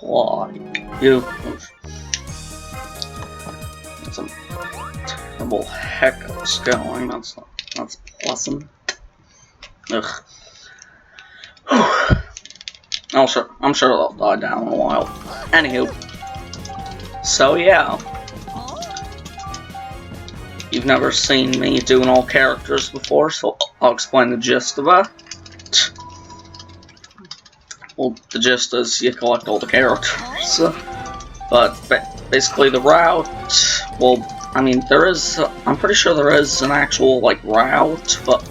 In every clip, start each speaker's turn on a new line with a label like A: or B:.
A: like you. Some terrible hiccups going. That's pleasant. Ugh. I'm sure they'll die down in a while. Anywho, so yeah, you've never seen me doing all characters before, so I'll explain the gist of that. Well, the gist is you collect all the characters, but basically the route, well, I mean, I'm pretty sure there is an actual, like, route, but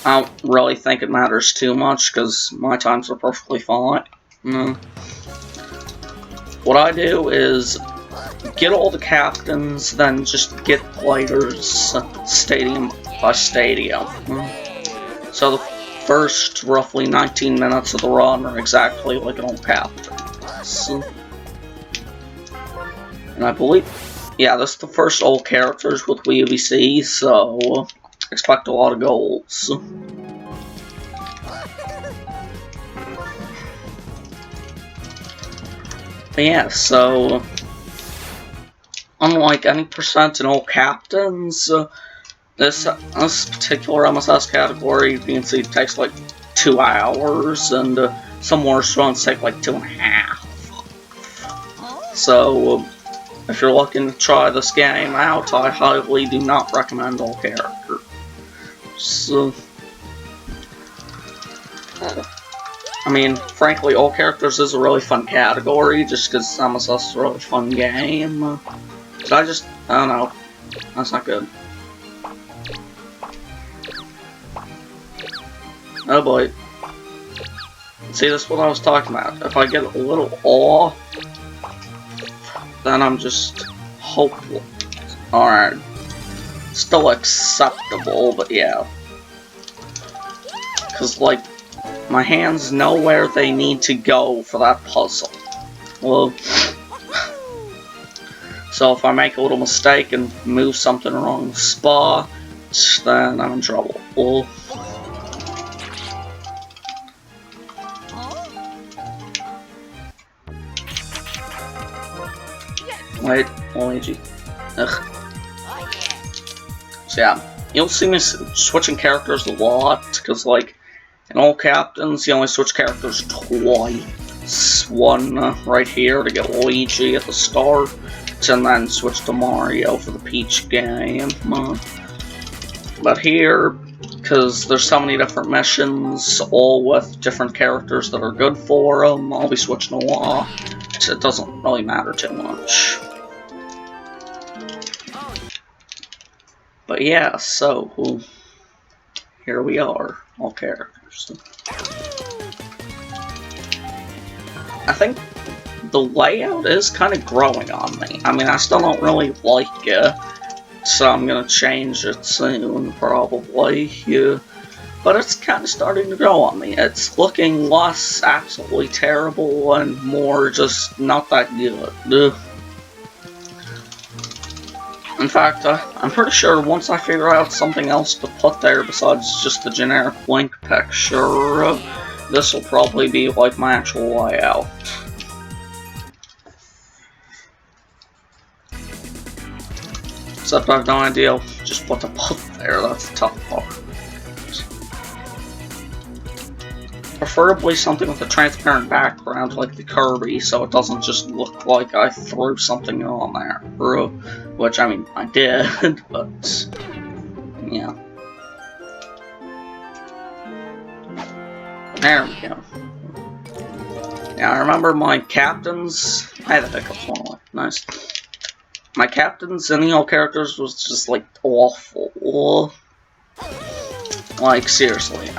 A: I don't really think it matters too much, because my times are perfectly fine. What I do is get all the captains, then just get players stadium by stadium. So the first roughly 19 minutes of the run are exactly like an old captain. And I believe, yeah, this is the first All Characters with WVC, so expect a lot of goals. But yeah, so unlike any percent in All Captains, this particular MSS category, you can see, takes like 2 hours, and some worse runs take like 2.5. So, if you're looking to try this game out, I highly do not recommend All Characters. So, I mean, frankly, All Characters is a really fun category, just because MSS is a really fun game. So I don't know, that's not good. Oh boy. See, that's what I was talking about. If I get a little off, then I'm just hopeful. Alright. Still acceptable, but yeah. Because, like, my hands know where they need to go for that puzzle. Well, so if I make a little mistake and move something wrong spot, then I'm in trouble. Well, wait, Luigi. Ugh. So yeah, you'll see me switching characters a lot, because like, in All Captains, you only switch characters twice. One right here to get Luigi at the start, and then switch to Mario for the Peach game. But here, because there's so many different missions, all with different characters that are good for them, I'll be switching a lot. It doesn't really matter too much. But yeah, so here we are, All Characters. I think the layout is kind of growing on me. I mean, I still don't really like it, so I'm gonna change it soon, probably. Yeah. But it's kind of starting to grow on me. It's looking less absolutely terrible and more just not that good. In fact, I'm pretty sure once I figure out something else to put there besides just the generic Link picture, this will probably be like my actual layout. Except I have no idea just what to put there, that's the tough part. Preferably something with a transparent background like the Kirby, so it doesn't just look like I threw something on there. Which, I mean, I did, but yeah. There we go. Yeah, I remember my captains. I had the hiccups one way. Nice. My captains and the All Characters was just like awful. Like, seriously.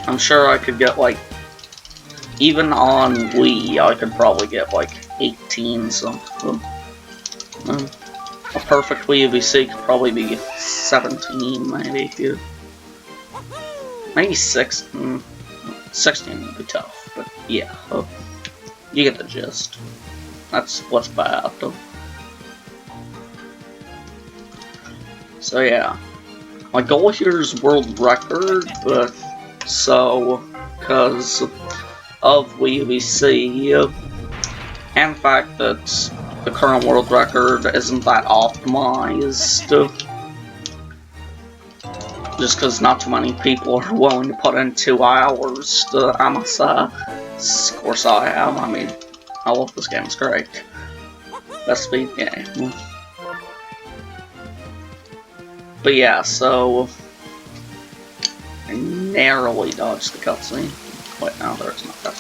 A: I'm sure I could get like, even on Wii, I could probably get like 18 something. A perfect Wii VC could probably be 17, maybe. Yeah. Maybe 16. 16 would be tough, but yeah. You get the gist. That's what's bad. So yeah. My goal here is world record, but so, because of WBC, and the fact that the current world record isn't that optimized. Just because not too many people are willing to put in 2 hours to MSS. Of course I am. I mean, I love this game, it's great. Best speed game. But yeah, so I narrowly dodged the cutscene. Wait, no, there's not that.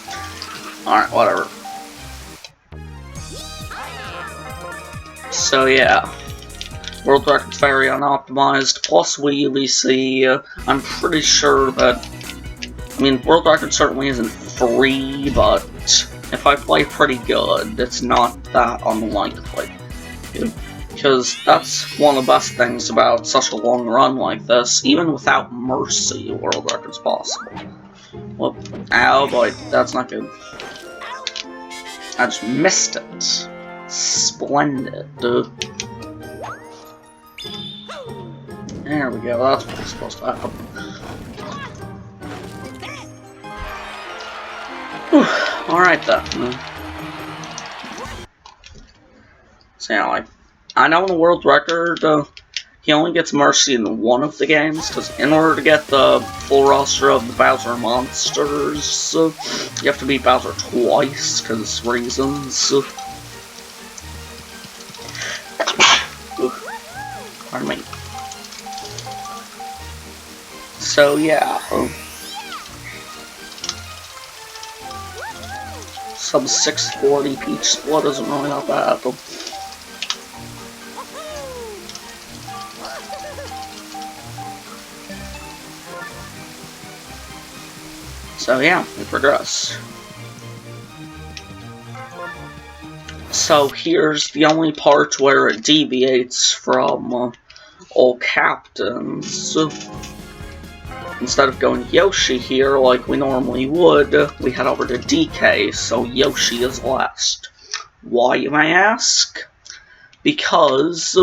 A: Alright, whatever. So yeah. World record's very unoptimized, plus WBC, I'm pretty sure that, I mean, world record certainly isn't free, but if I play pretty good, it's not that unlikely. Because that's one of the best things about such a long run like this, even without mercy, world record's possible. Whoop. Oh boy, that's not good. I just missed it. Splendid. There we go, that's what's supposed to happen. Alright then. So yeah, like, I know in the world record, he only gets mercy in one of the games, because in order to get the full roster of the Bowser monsters, you have to beat Bowser twice, because reasons. Pardon me. So yeah, sub 640 Peach Split isn't really that bad. So yeah, we progress. So here's the only part where it deviates from All Captains. Instead of going Yoshi here like we normally would, we head over to DK, so Yoshi is last. Why, you may ask? Because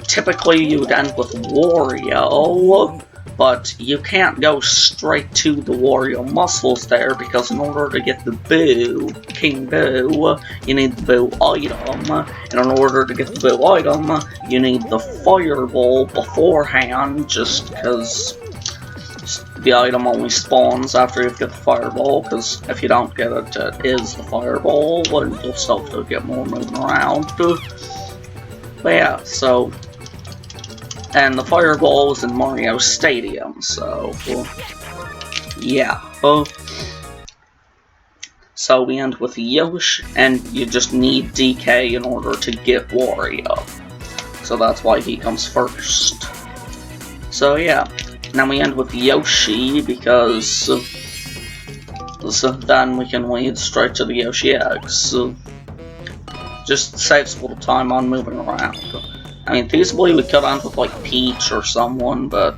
A: typically you would end with Wario, but you can't go straight to the Wario muscles there, because in order to get the Boo, King Boo, you need the Boo item, and in order to get the Boo item, you need the Fireball beforehand, just because the item only spawns after you get the Fireball, because if you don't get it, it is the Fireball, and you'll still have to get more moving around. But yeah, so... And the Fireball is in Mario Stadium, so... yeah. So we end with Yoshi, and you just need DK in order to get Wario. So that's why he comes first. So yeah. Now we end with Yoshi, because... then we can lead straight to the Yoshi eggs. Just saves a little time on moving around. I mean, feasibly we could end with, like, Peach or someone, but...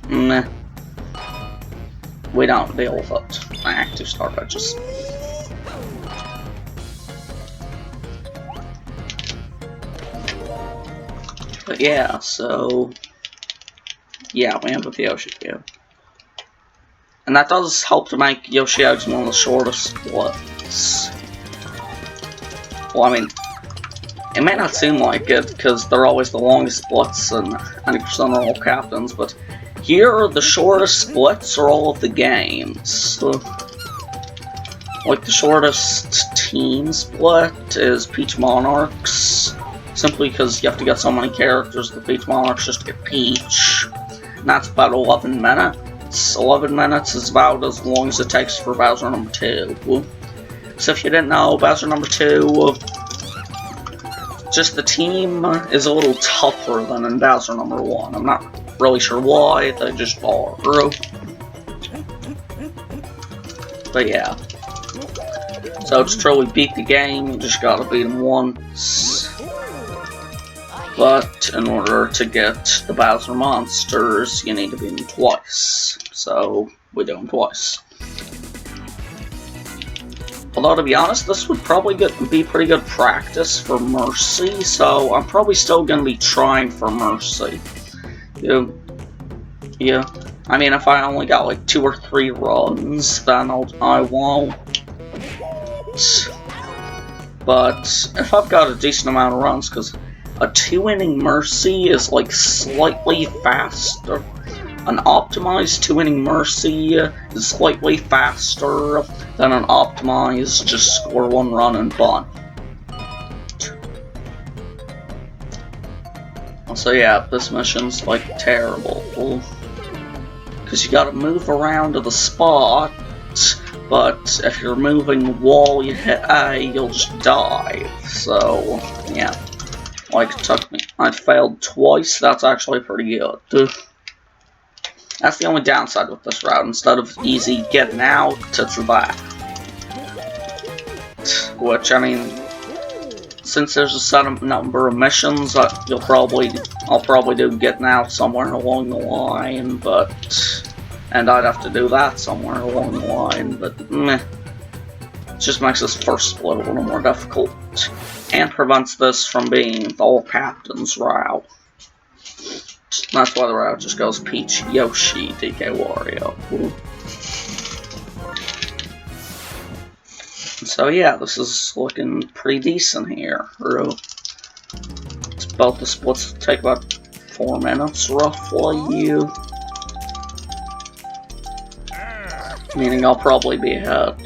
A: meh. We don't deal with it. Active star badges. But yeah, so... yeah, we end with the Yoshi Cube. And that does help to make Yoshi eggs one of the shortest splits. Well, I mean... it may not seem like it, because they're always the longest splits, and 90% are all captains, but here, the shortest splits are all of the games. Like, the shortest team split is Peach Monarchs, simply because you have to get so many characters with Peach Monarchs just to get Peach. And that's about 11 minutes. 11 minutes is about as long as it takes for Bowser number 2. So if you didn't know, Bowser number 2... just the team is a little tougher than in Bowser number 1. I'm not really sure why, they just are. But yeah. So to truly beat the game, you just gotta beat him once. But in order to get the Bowser monsters, you need to beat them twice. So we do them twice. Although, to be honest, this would probably be pretty good practice for Mercy, so I'm probably still going to be trying for Mercy. Yeah, I mean, if I only got like 2 or 3 runs, then I won't. But if I've got a decent amount of runs, because a 2-inning Mercy is like slightly faster. An optimized 2-inning Mercy is slightly faster than an optimized just score 1 run and bunt. So yeah, this mission's like terrible. Because you gotta move around to the spot, but if you're moving while you hit A, you'll just die. So, yeah. Like, it took me. I failed twice, that's actually pretty good. That's the only downside with this route. Instead of easy getting out, it's that. Which, I mean, since there's a set number of missions, I'll probably do getting out somewhere along the line, and I'd have to do that somewhere along the line, but meh. It just makes this first split a little more difficult, and prevents this from being the All Captains route. That's why the route just goes Peach, Yoshi, DK Wario. So yeah, this is looking pretty decent here. Both the splits take about 4 minutes, roughly. Meaning I'll probably be ahead.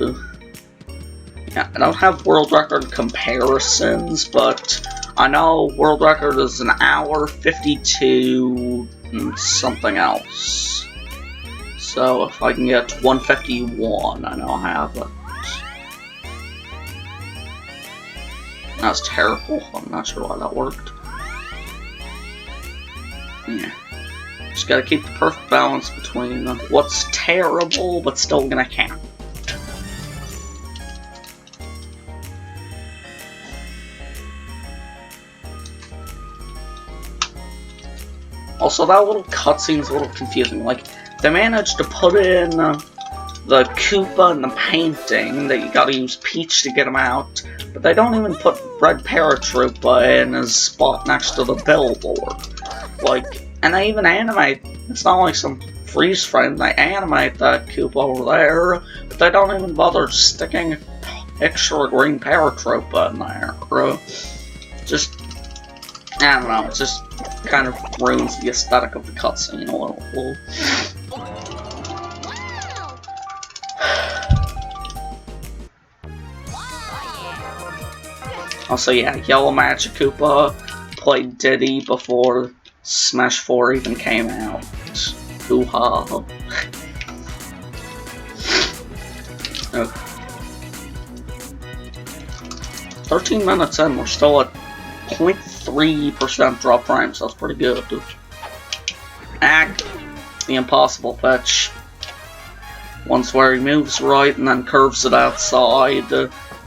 A: Yeah, I don't have world record comparisons, but I know world record is an hour 52 and something else. So if I can get 151, I know I have it. That's terrible. I'm not sure why that worked. Yeah. Just gotta keep the perfect balance between what's terrible but still gonna count. Also, that little cutscene's a little confusing. Like, they managed to put in the Koopa and the painting that you gotta use Peach to get him out, but they don't even put Red Paratroopa in his spot next to the billboard. Like, and they even animate, it's not like some freeze frame, they animate that Koopa over there, but they don't even bother sticking a picture of Green Paratroopa in there. Just, I don't know, it just kind of ruins the aesthetic of the cutscene a little. Also, yeah, Yellow Magic Koopa played Diddy before Smash 4 even came out. Hoo-ha. Okay. 13 minutes in, we're still at 0.3% drop frames, that's pretty good. The impossible fetch. Once where he moves right and then curves it outside.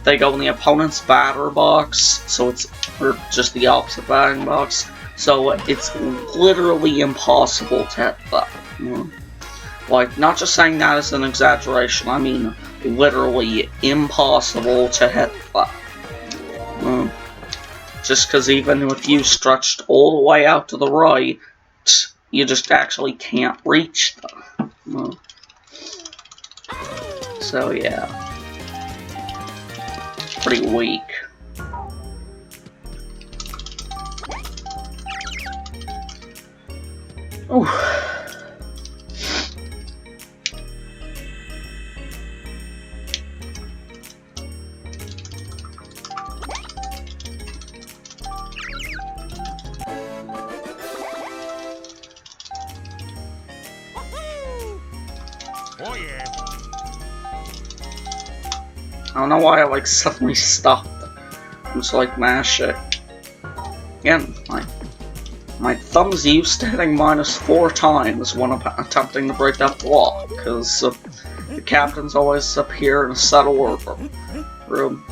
A: They go in the opponent's batter box, so it's just the opposite batting box. So it's literally impossible to hit that. Like, not just saying that as an exaggeration, I mean literally impossible to hit that. Just because even if you stretched all the way out to the right, you just actually can't reach them. So yeah. Pretty weak. Ooh.
B: Oh yeah.
A: I don't know why I like suddenly stopped. I'm just like, mash it. Again, my thumb's used to hitting -4 times when I'm attempting to break that block, because the captain's always up here in a set order.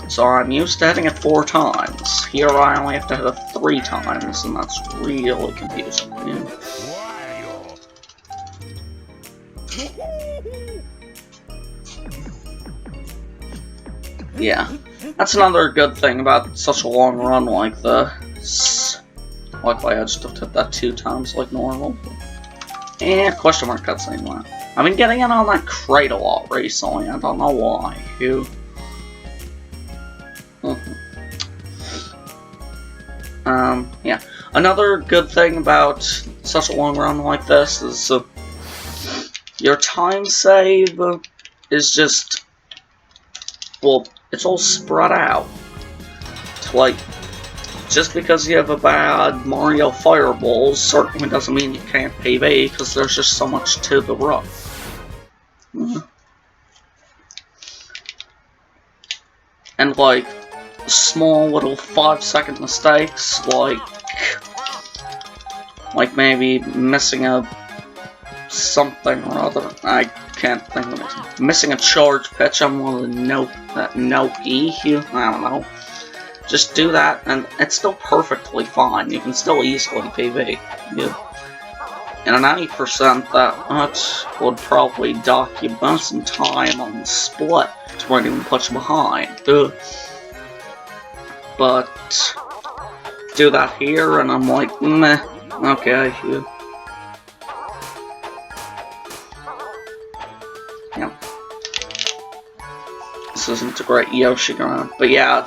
A: So I'm used to hitting it 4 times. Here I only have to hit it 3 times, and that's really confusing. Yeah, that's another good thing about such a long run like this. Luckily I just have to hit that 2 times like normal. And question mark cutscene one. I've been getting in on that crate a lot recently. I don't know why. Yeah. Another good thing about such a long run like this is your time save is just, well, it's all spread out. It's like, just because you have a bad Mario Fireball certainly doesn't mean you can't PB, because there's just so much to the run. And like, small little 5-second mistakes, like maybe missing a something or other. I can't think of it. Missing a charge pitch on one of the Noki. I don't know. Just do that, and it's still perfectly fine. You can still easily PB. And an 90% that would probably dock you some time on the split to not even put you behind. But do that here, and I'm like, meh, okay. Yeah. This isn't a great Yoshi ground, but yeah,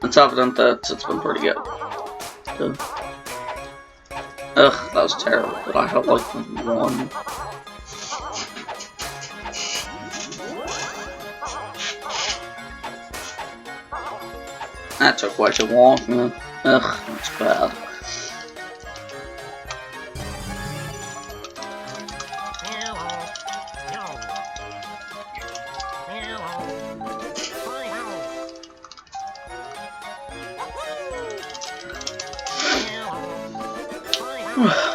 A: it's evident that it's been pretty good. Ugh, that was terrible, but I had like one. That took way too long, man. Ugh, that's bad.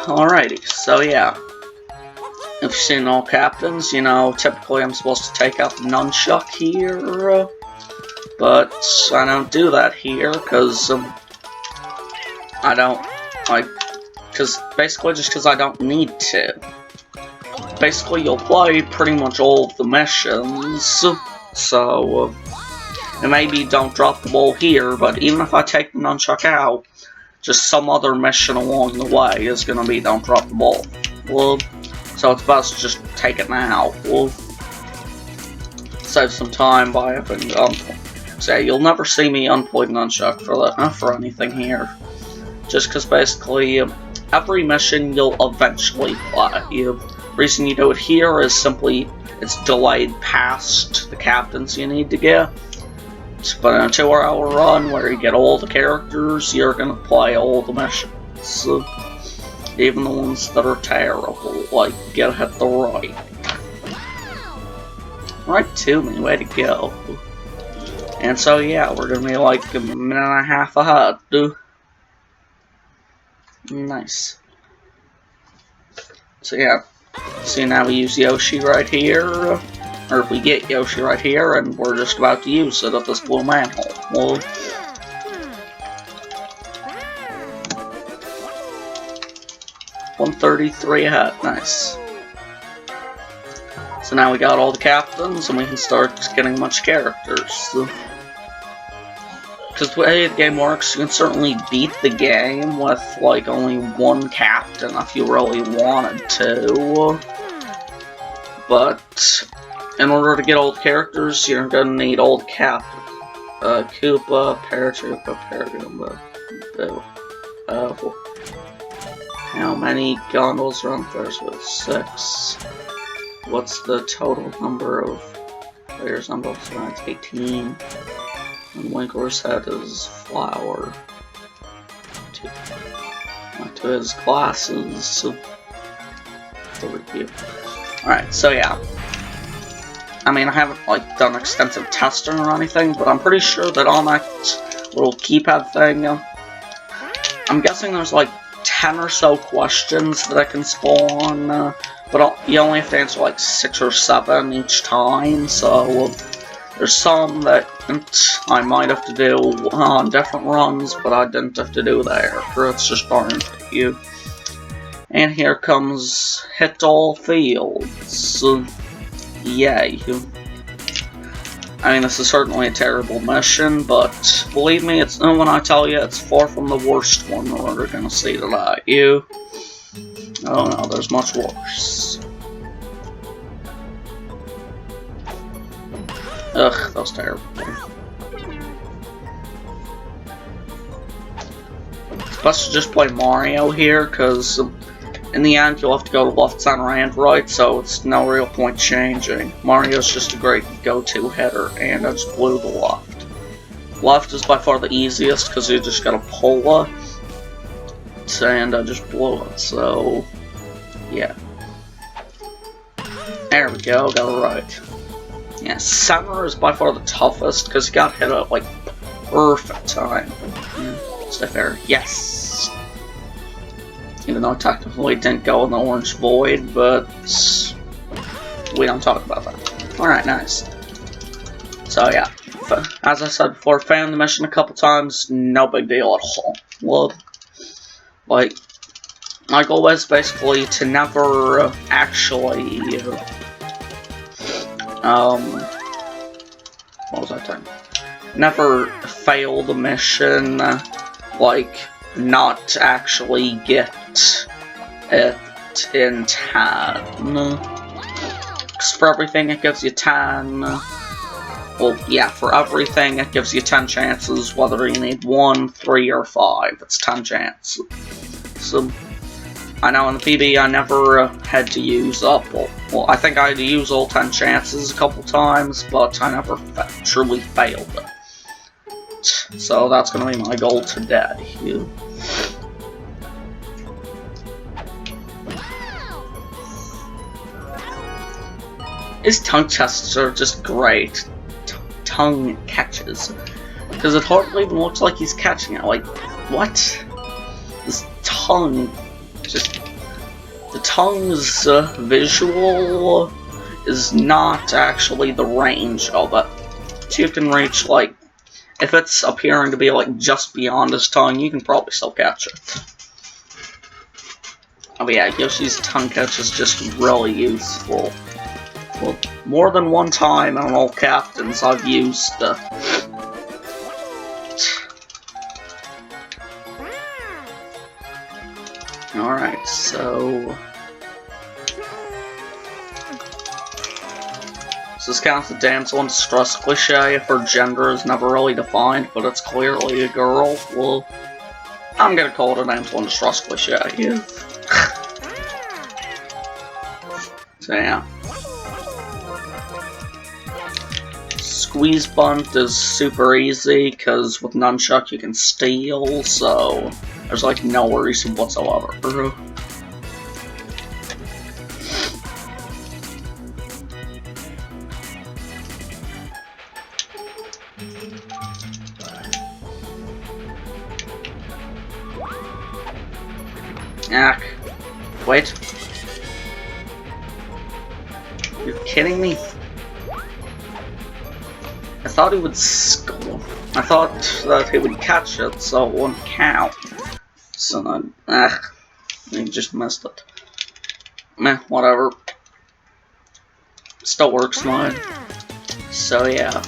A: Alrighty, so yeah. If you've seen All Captains, you know, typically I'm supposed to take out the nunchuck here, but I don't do that here, because basically I don't need to. Basically, you'll play pretty much all of the missions, so and maybe don't drop the ball here, but even if I take the nunchuck out, just some other mission along the way is gonna be don't drop the ball. Well, so it's best to just take it now. We'll save some time by having so yeah, you'll never see me unplug nunchuck for anything here. Just because basically every mission you'll eventually play. The reason you do it here is simply it's delayed past the captains you need to get. But in a 2-hour run where you get all the characters, you're gonna play all the missions. Even the ones that are terrible, like get hit the right. Right to me, way to go. And so yeah, we're gonna be like a minute and a half ahead. Nice. So yeah, see now we use Yoshi right here. Or if we get Yoshi right here, and we're just about to use it at this blue manhole. Well, 133 ahead, nice. So now we got all the captains, and we can start getting a bunch of characters. Because the way the game works, you can certainly beat the game with like only one captain if you really wanted to. But in order to get all the characters, you're gonna need all the captains. Koopa, Paratroopa, Paragoomba, how many gondolas are on first with? 6. What's the total number of players on both sides? 18. And Winkler's head is Flower. To his classes. Alright, so yeah. I mean, I haven't like done extensive testing or anything, but I'm pretty sure that on that little keypad thing, I'm guessing there's like 10 or so questions that I can spawn, but you only have to answer like 6 or 7 each time, so there's some that I might have to do on different runs, but I didn't have to do there, for it's just aren't you. And here comes Hit All Fields. Yay. I mean, this is certainly a terrible mission, but believe me, it's when I tell you, it's far from the worst one we're gonna see today. Oh no, there's much worse. Ugh, that was terrible. It's best to just play Mario here, because in the end you'll have to go to left, center, and right, so it's no real point changing. Mario's just a great go-to hitter, and I just blew the left. Left is by far the easiest, because you just gotta pull it, and I just blew it, so yeah. There we go, got it right. Yeah, center is by far the toughest, because you got hit at, like, perfect time. Yeah, stay fair. Yes! Even though I technically didn't go in the orange void, but we don't talk about that. Alright, nice. So yeah, as I said before, failing the mission a couple times, no big deal at all. Well, like, my goal is basically to never actually, what was I saying? Never fail the mission, like, not actually get it in 10. Because for everything it gives you 10. Well, yeah, for everything it gives you 10 chances, whether you need 1, 3, or 5. It's 10 chances. So, I know in the PB I never had to use up, well, I think I had to use all 10 chances a couple times, but I never truly failed it. So that's gonna be my goal today. His tongue tests are just great. Tongue catches. Because it hardly even looks like he's catching it. Like, what? His tongue, just... The tongue's visual is not actually the range of it. So you can reach, like, if it's appearing to be, like, just beyond his tongue, you can probably still catch it. Oh yeah, Yoshi's tongue catch is just really useful. Well, more than one time on all captains I've used Alright, so... This counts the damsel in distress cliche if her gender is never really defined, but it's clearly a girl. Well, I'm gonna call it a damsel in distress cliche. So yeah. Squeeze bunt is super easy, because with nunchuck you can steal, so there's like no worries whatsoever. Ach. Wait. You're kidding me? I thought he would score. I thought that he would catch it, so it wouldn't count. So then, he just missed it. Meh, whatever. Still works fine. So yeah.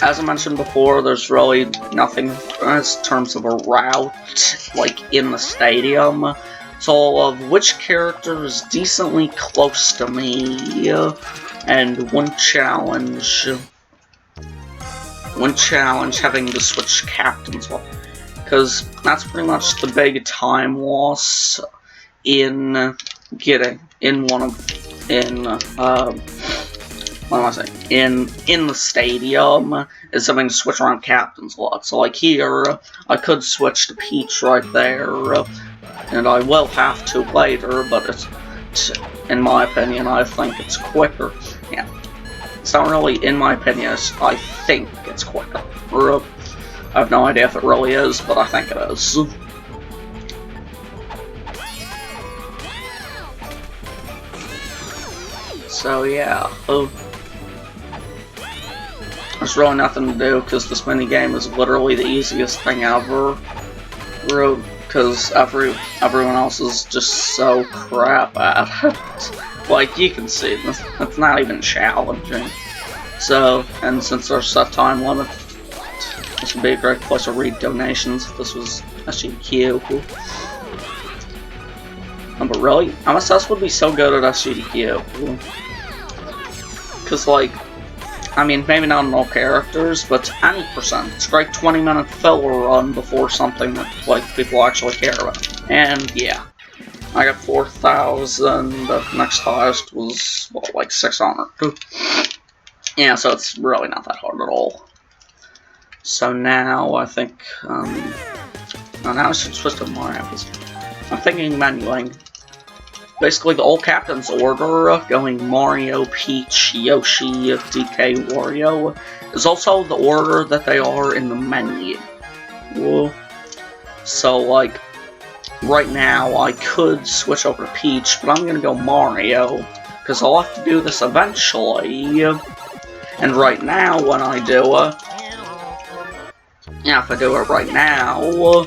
A: As I mentioned before, there's really nothing as terms of a route, like, in the stadium. So, of which character is decently close to me, and one challenge having to switch captains, because that's pretty much the big time loss in the stadium, is having to switch around captains a lot. So like here, I could switch to Peach right there, and I will have to later, but it's in my opinion, I think it's quicker. Yeah. It's not really in my opinion, I think it's quicker. I have no idea if it really is, but I think it is. So yeah, there's really nothing to do, because this minigame is literally the easiest thing ever. Because everyone else is just so crap at it. Like, you can see, it's not even challenging. So, and since there's set time limit, this would be a great place to read donations if this was SGQ. No, but really, MSS would be so good at SGDQ. Because, like, I mean, maybe not in all characters, but any percent. It's a great 20-minute filler run before something that, like, people actually care about. And, yeah. I got 4,000, the next highest was, well, like 600. Yeah, so it's really not that hard at all. So now, I think, now I should switch to Mario. I'm thinking menuing. Basically, the All Captains order, going Mario, Peach, Yoshi, DK, Wario, is also the order that they are in the menu. Whoa. So, like, right now, I could switch over to Peach, but I'm gonna go Mario, because I'll have to do this eventually. And right now, when I do it, yeah, if I do it right now,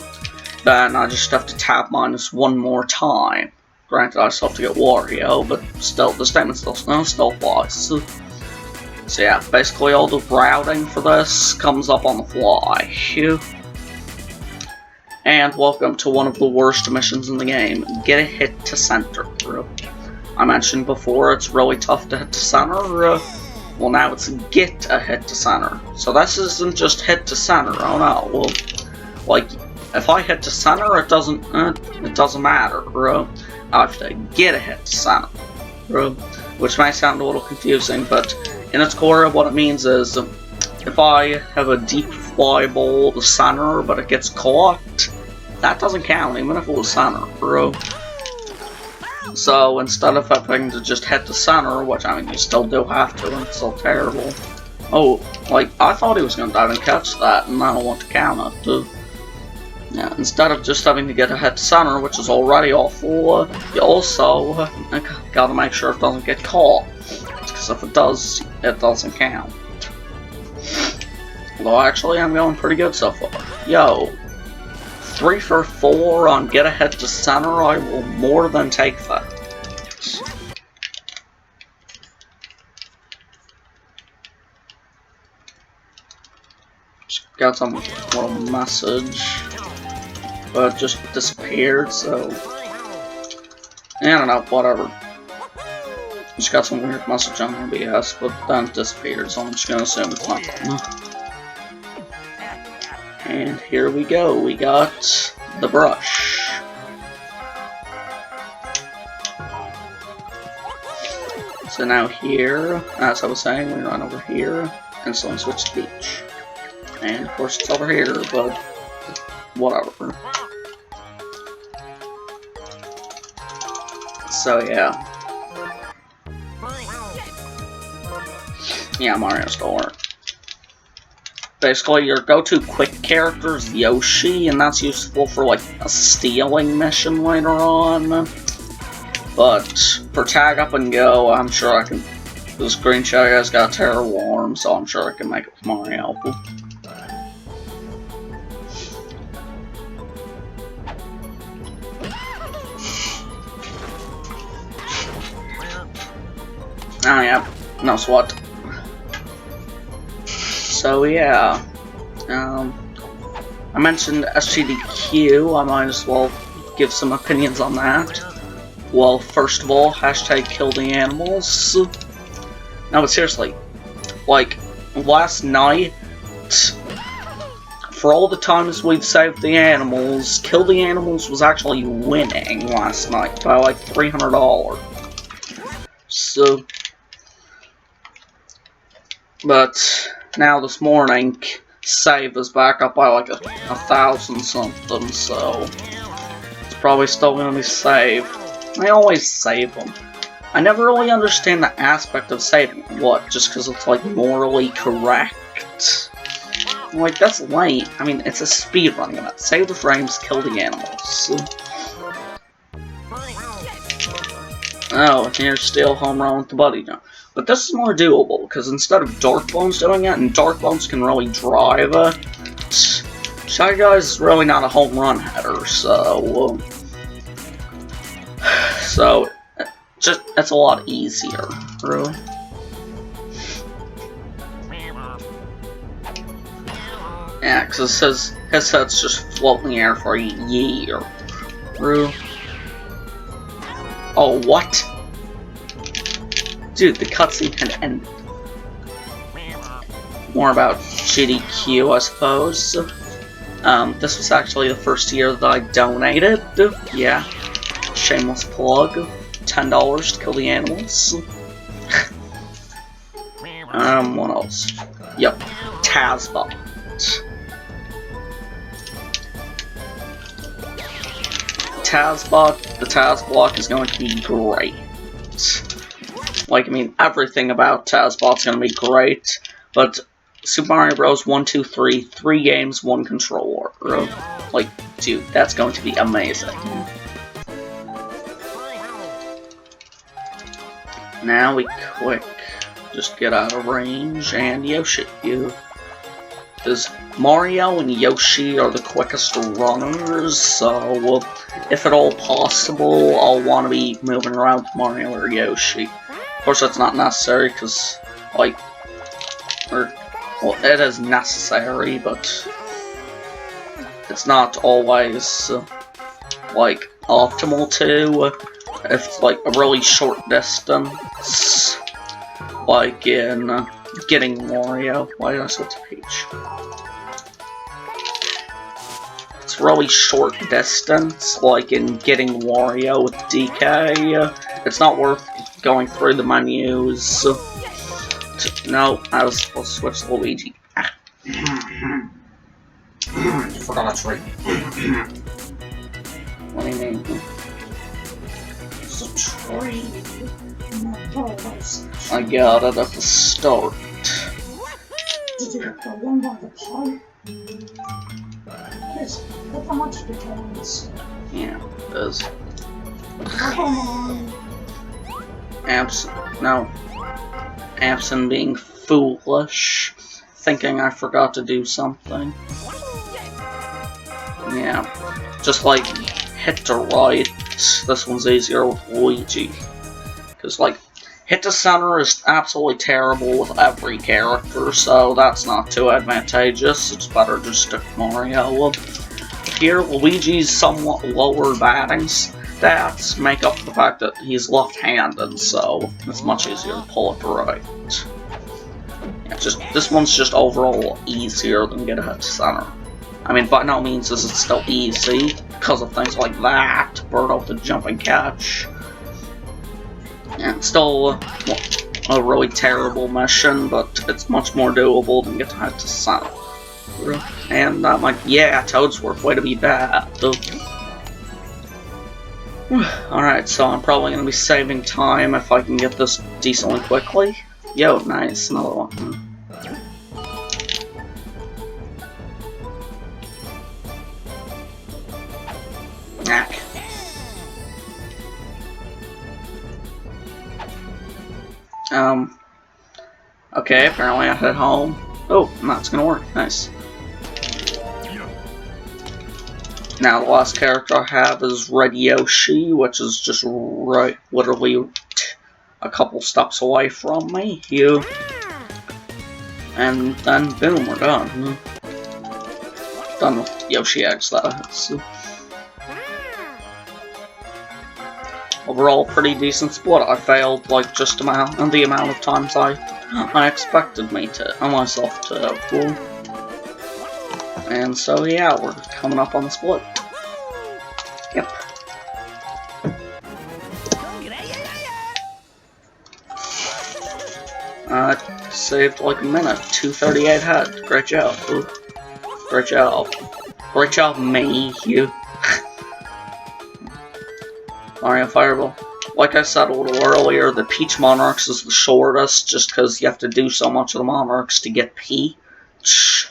A: then I just have to tab -1 more time. Granted, I still have to get Wario, but still, the statement still applies. So yeah, basically all the routing for this comes up on the fly. And welcome to one of the worst missions in the game. Get a hit to center. I mentioned before, it's really tough to hit to center. Well, now it's get a hit to center. So this isn't just hit to center. Oh no, well, like, if I hit to center, it doesn't matter. I have to get a hit to center, which might sound a little confusing, but in its core, what it means is if I have a deep fly ball to center, but it gets caught, that doesn't count, even if it was center, So instead of having to just hit the center, which I mean you still do have to, and it's still terrible. Oh, like I thought he was gonna dive and catch that, and I don't want to count it. Yeah, instead of just having to get a hit to center, which is already awful, you also gotta make sure it doesn't get caught. Because if it does, it doesn't count. Although actually, I'm going pretty good so far. Yo, 3 for 4 on get a hit to center, I will more than take that. Just got some little message. But it just disappeared, so I don't know, whatever. Just got some weird message on OBS, but then it disappeared, so I'm just gonna assume it's not done. And here we go, we got the brush. So now here, as I was saying, we run over here, and so we switch to Peach. And of course it's over here, but whatever. So yeah. Yeah, Mario still works. Basically, your go-to quick character is Yoshi, and that's useful for like a stealing mission later on. But for tag up and go, I'm sure I can. The screenshot guy's got a terrible arm, so I'm sure I can make it with Mario. Oh yeah, no sweat. So yeah, I mentioned SGDQ, I might as well give some opinions on that. Well, first of all, hashtag kill the animals. No, but seriously, like, last night, for all the times we've saved the animals, Kill the Animals was actually winning last night by like $300. So, but now this morning, save is back up by like 1,000 something, so it's probably still gonna be saved. I always save them. I never really understand the aspect of saving. What, just because it's like morally correct? Like, that's lame. I mean, it's a speedrun game. Save the frames, kill the animals. Oh, and here's still home run with the buddy jump. But this is more doable, because instead of Dark Bones doing it, and Dark Bones can really drive it, Shy Guy's is really not a home run header, so just, it's a lot easier, really. Yeah, because it says his head's just floating in the air for a year, really. Oh, what? Dude, the cutscene had ended. More about GDQ, I suppose. This was actually the first year that I donated. Yeah. Shameless plug. $10 to kill the animals. What else? Yep. Tazbot. The Tazblock is going to be great. Like, I mean, everything about Tazbot's going to be great, but Super Mario Bros. 1, 2, 3, 3 games, 1 controller. Like, dude, that's going to be amazing. Now we quick just get out of range, and Yoshi, because Mario and Yoshi are the quickest runners, so if at all possible, I'll want to be moving around with Mario or Yoshi. Of course, that's not necessary, because, like, well, it is necessary, but it's not always, like, optimal to, if it's, like, a really short distance, like in getting Mario. Why did I switch to Peach? It's really short distance, like in getting Wario with DK. It's not worth going through the menus. No, I was supposed to switch to Luigi.
B: You forgot a tree.
A: What do you mean?
B: It's a tree.
A: I got it at the start.
B: Did you get the one by the pipe? Yes, look how much it is.
A: Yeah, it is. Absent being foolish, thinking I forgot to do something. Yeah, just like hit to right. This one's easier with Luigi, because like hit to center is absolutely terrible with every character, so that's not too advantageous. It's better to stick with Mario. Here, Luigi's somewhat lower batting stats make up for the fact that he's left-handed, so it's much easier to pull it right. Yeah, this one's just overall easier than get a hit to center. I mean, by no means is it still easy, because of things like that, bird off the jumping catch. Yeah, it's still a really terrible mission, but it's much more doable than get to hit to center. And I'm like, yeah, Toadsworth, way to be bad. Alright, so I'm probably going to be saving time if I can get this decently quickly. Yo, nice, another one. Knack. Okay, apparently I hit home. Oh, that's gonna work, nice. Now the last character I have is Red Yoshi, which is just right, literally a couple steps away from me. And then boom, we're done. Done with Yoshi Eggs, that is. Overall, pretty decent split. I failed like just the amount of times I expected myself to. And so yeah, we're coming up on the split. Yep. Saved like a minute. 238 head. Great job. Ooh. Great job. Great job, me. You. Mario Fireball. Like I said a little earlier, the Peach Monarchs is the shortest, just because you have to do so much of the Monarchs to get Peach.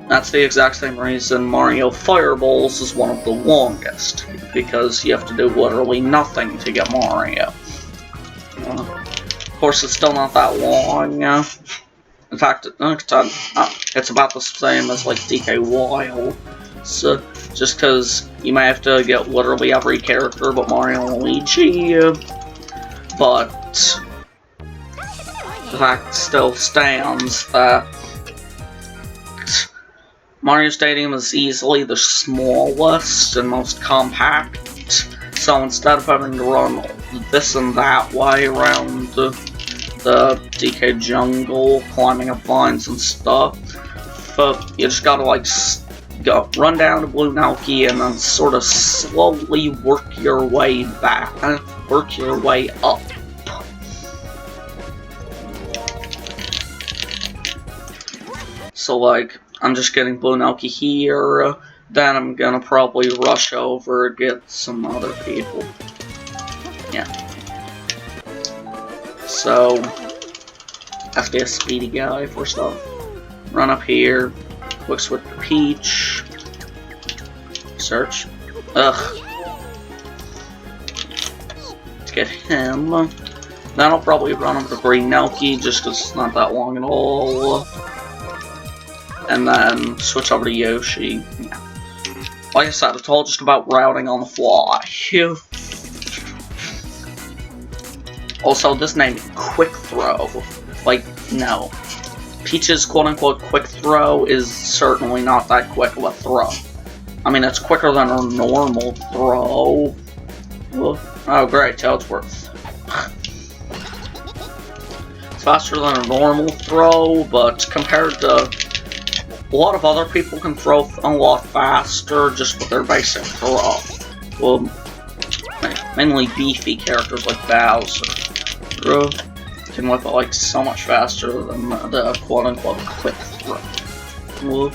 A: That's the exact same reason Mario Fireballs is one of the longest, because you have to do literally nothing to get Mario. Of course, it's still not that long. In fact, it's about the same as like DK Wild. So, just because you may have to get literally every character but Mario and Luigi, but the fact still stands that Mario Stadium is easily the smallest and most compact So instead of having to run this and that way around the DK jungle, climbing up vines and stuff, you just gotta like run down to Blue Naoki and then sort of slowly work your way back, work your way up. So like, I'm just getting Blue Naoki here, then I'm gonna probably rush over and get some other people. Yeah. So, have to be a speedy guy first off. Run up here, quick switch to Peach, search. Ugh. Let's get him. Then I'll probably run up to Green Naoki just because it's not that long at all. And then switch over to Yoshi. Yeah. Like I said, it's all just about routing on the fly. Also, this name, Quick Throw. Like, no. Peach's quote-unquote quick throw is certainly not that quick of a throw. I mean, it's quicker than a normal throw. Oh, great, Toadsworth. It's faster than a normal throw, but compared to a lot of other people can throw a lot faster just with their basic throw. Well, mainly beefy characters like Bowser can whip it like so much faster than the quote-unquote quick throw. Well,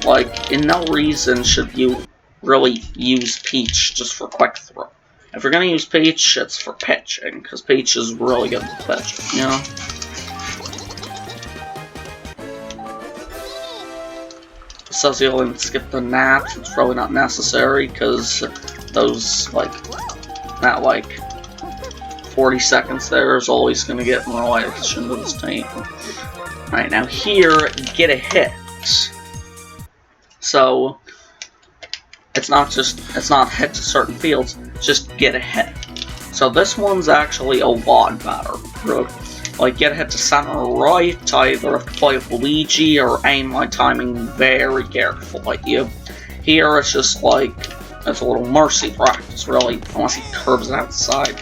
A: like, in no reason should you really use Peach just for quick throw. If you're gonna use Peach, it's for pitching, because Peach is really good at pitching, you know? It says you'll even skip the naps, it's probably not necessary, because those, like, that, like, 40 seconds there is always going to get more relation to this team. Right, now here, get a hit. So, it's not hit to certain fields, just get a hit. So this one's actually a lot better. Like, get a hit to center or right, I either have to play with Luigi or aim my timing very carefully. Here it's just like, it's a little mercy practice, really, unless he curves it outside.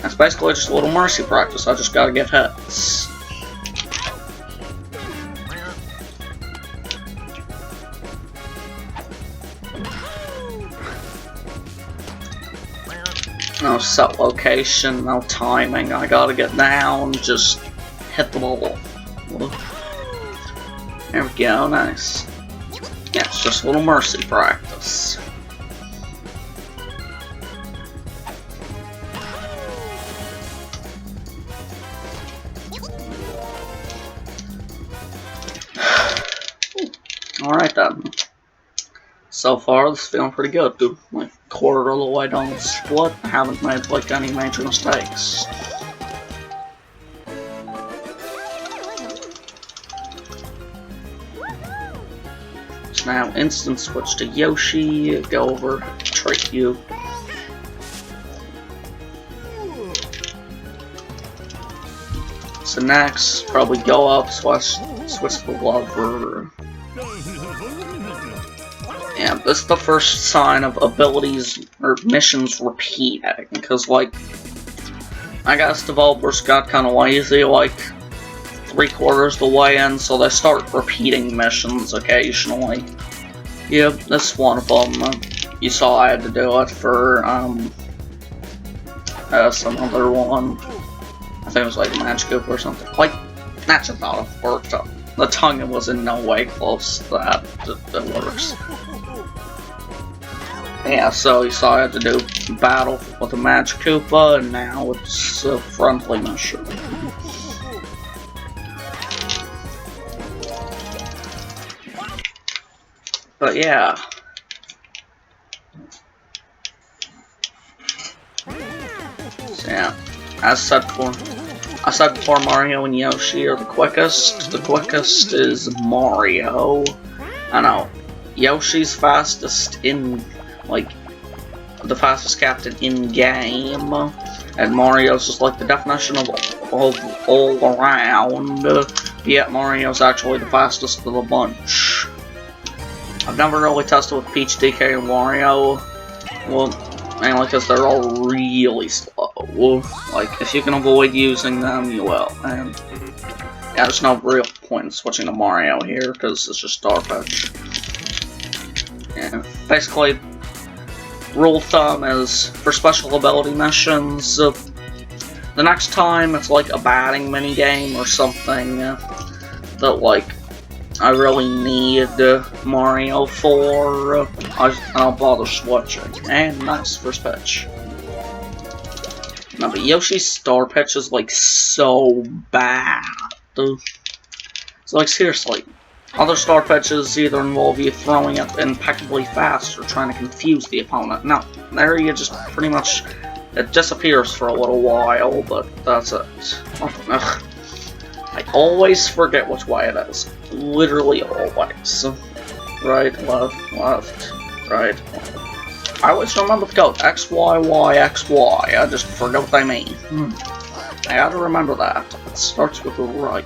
A: That's basically just a little mercy practice, I just gotta get hits. No set location, no timing, I gotta get down, just hit the ball. There we go, nice. Yeah, it's just a little mercy practice. Alright then. So far, this is feeling pretty good, dude. Like, quarter of the way down the split, I haven't made, like, any major mistakes. So now, instant switch to Yoshi, go over, trick you. So next, probably go up, switch the lover. Yeah, this is the first sign of abilities or missions repeating, because, like, I guess developers got kind of lazy, like, 3/4 the way in, so they start repeating missions occasionally. Yep, this is one of them. You saw I had to do it for, some other one. I think it was, like, a Magic Coop or something. Like, that just thought it worked. The tongue was in no way close to that. It works. Yeah, so you saw I had to do battle with the Magic Koopa, and now it's a friendly mission. But yeah. So yeah, as said before, Mario and Yoshi are the quickest. The quickest is Mario. I know, Yoshi's fastest in, like, the fastest captain in-game, and Mario's just like the definition of all around, yet Mario's actually the fastest of the bunch. I've never really tested with Peach, DK, and Wario. Well, mainly because they're all really slow. Like, if you can avoid using them, you will. And yeah, there's no real point in switching to Mario here, because it's just Star Pitch. Yeah, basically, rule of thumb is, for special ability missions, the next time it's like a batting minigame or something that, like, I really need Mario for, I don't bother switching. And nice, first pitch. No, but Yoshi's Star Pitch is, like, so bad. So, like, seriously, other Star Pitches either involve you throwing it impeccably fast or trying to confuse the opponent. Now, there you just pretty much, it disappears for a little while, but that's it. Ugh. I always forget which way it is. Literally always. Right, left, right, left. I always remember the code. X, Y, Y, X, Y. I just forget what they mean. I gotta remember that. It starts with the right.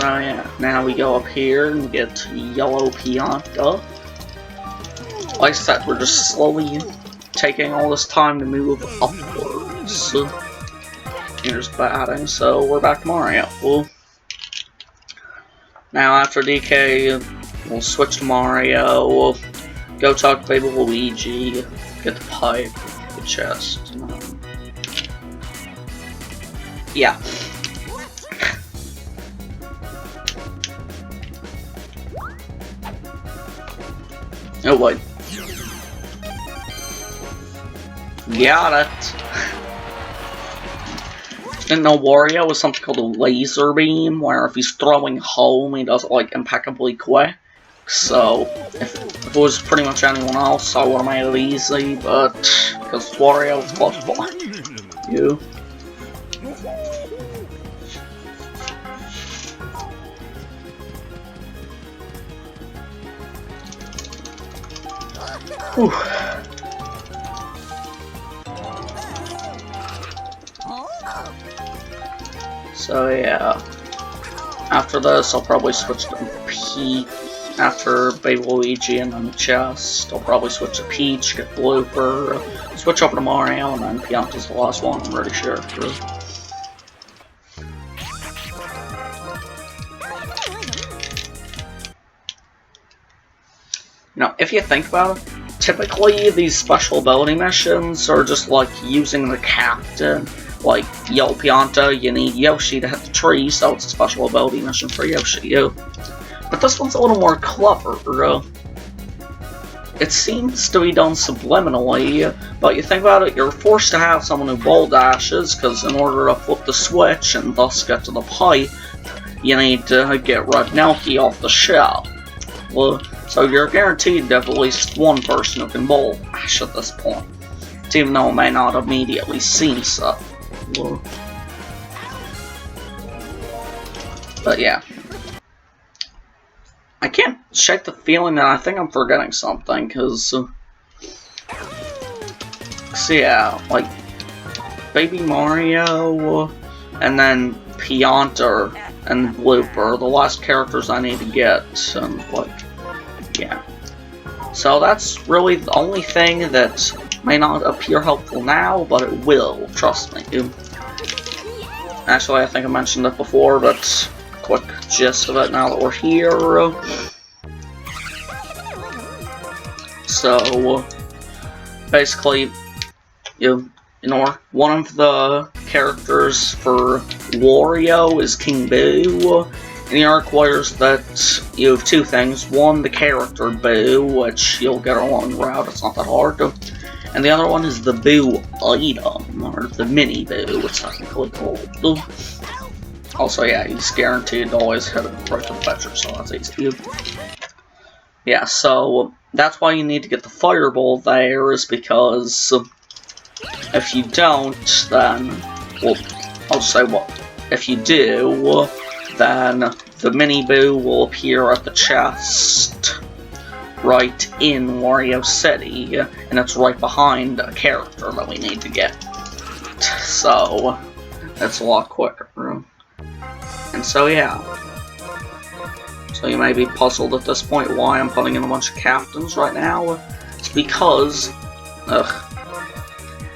A: Oh yeah, now we go up here and get yellow Pianta. Like I said, we're just slowly taking all this time to move upwards. Here's batting, so we're back to Mario. Now after DK, we'll switch to Mario, we'll go talk to Baby Luigi, get the pipe, the chest. Yeah. Oh wait. Got it. Didn't know Wario was something called a laser beam, where if he's throwing home, he does it like impeccably quick. So, if it was pretty much anyone else, I would have made it easy, but because it's Wario, it's possible. You. Whew. So yeah, after this I'll probably switch to Peach. After Baby Luigi and then the chest, I'll probably switch to Peach, get Blooper, switch over to Mario, and then Pianta's the last one, I'm pretty sure. Now, if you think about it, typically these special ability missions are just like using the captain. Like, Yo Pianta, you need Yoshi to hit the tree, so it's a special ability mission for Yoshi. But this one's a little more clever. It seems to be done subliminally, but you think about it, you're forced to have someone who ball dashes, because in order to flip the switch and thus get to the pipe, you need to get Red Nelky off the shelf. Well, so you're guaranteed to have at least one person who can ball dash at this point, even though it may not immediately seem so. But yeah. I can't shake the feeling that I think I'm forgetting something, because... so yeah, like... Baby Mario, and then Pianta and Blooper, the last characters I need to get, and like... yeah. So that's really the only thing that may not appear helpful now, but it will, trust me. Actually, I think I mentioned it before, but quick gist of it now that we're here. So, basically, you know, one of the characters for Wario is King Boo, and he requires that you have two things. One, the character Boo, which you'll get along the route, it's not that hard. And the other one is the Boo item, or the mini Boo, it's technically called. Also, yeah, he's guaranteed to always hit it right to the fetcher, so that's easy. Yeah, so that's why you need to get the fireball there, is because if you don't, then, well, I'll just say what, if you do, then the mini Boo will appear at the chest right in Wario City, and it's right behind a character that we need to get. So, it's a lot quicker. And so yeah. So you may be puzzled at this point why I'm putting in a bunch of captains right now. It's because,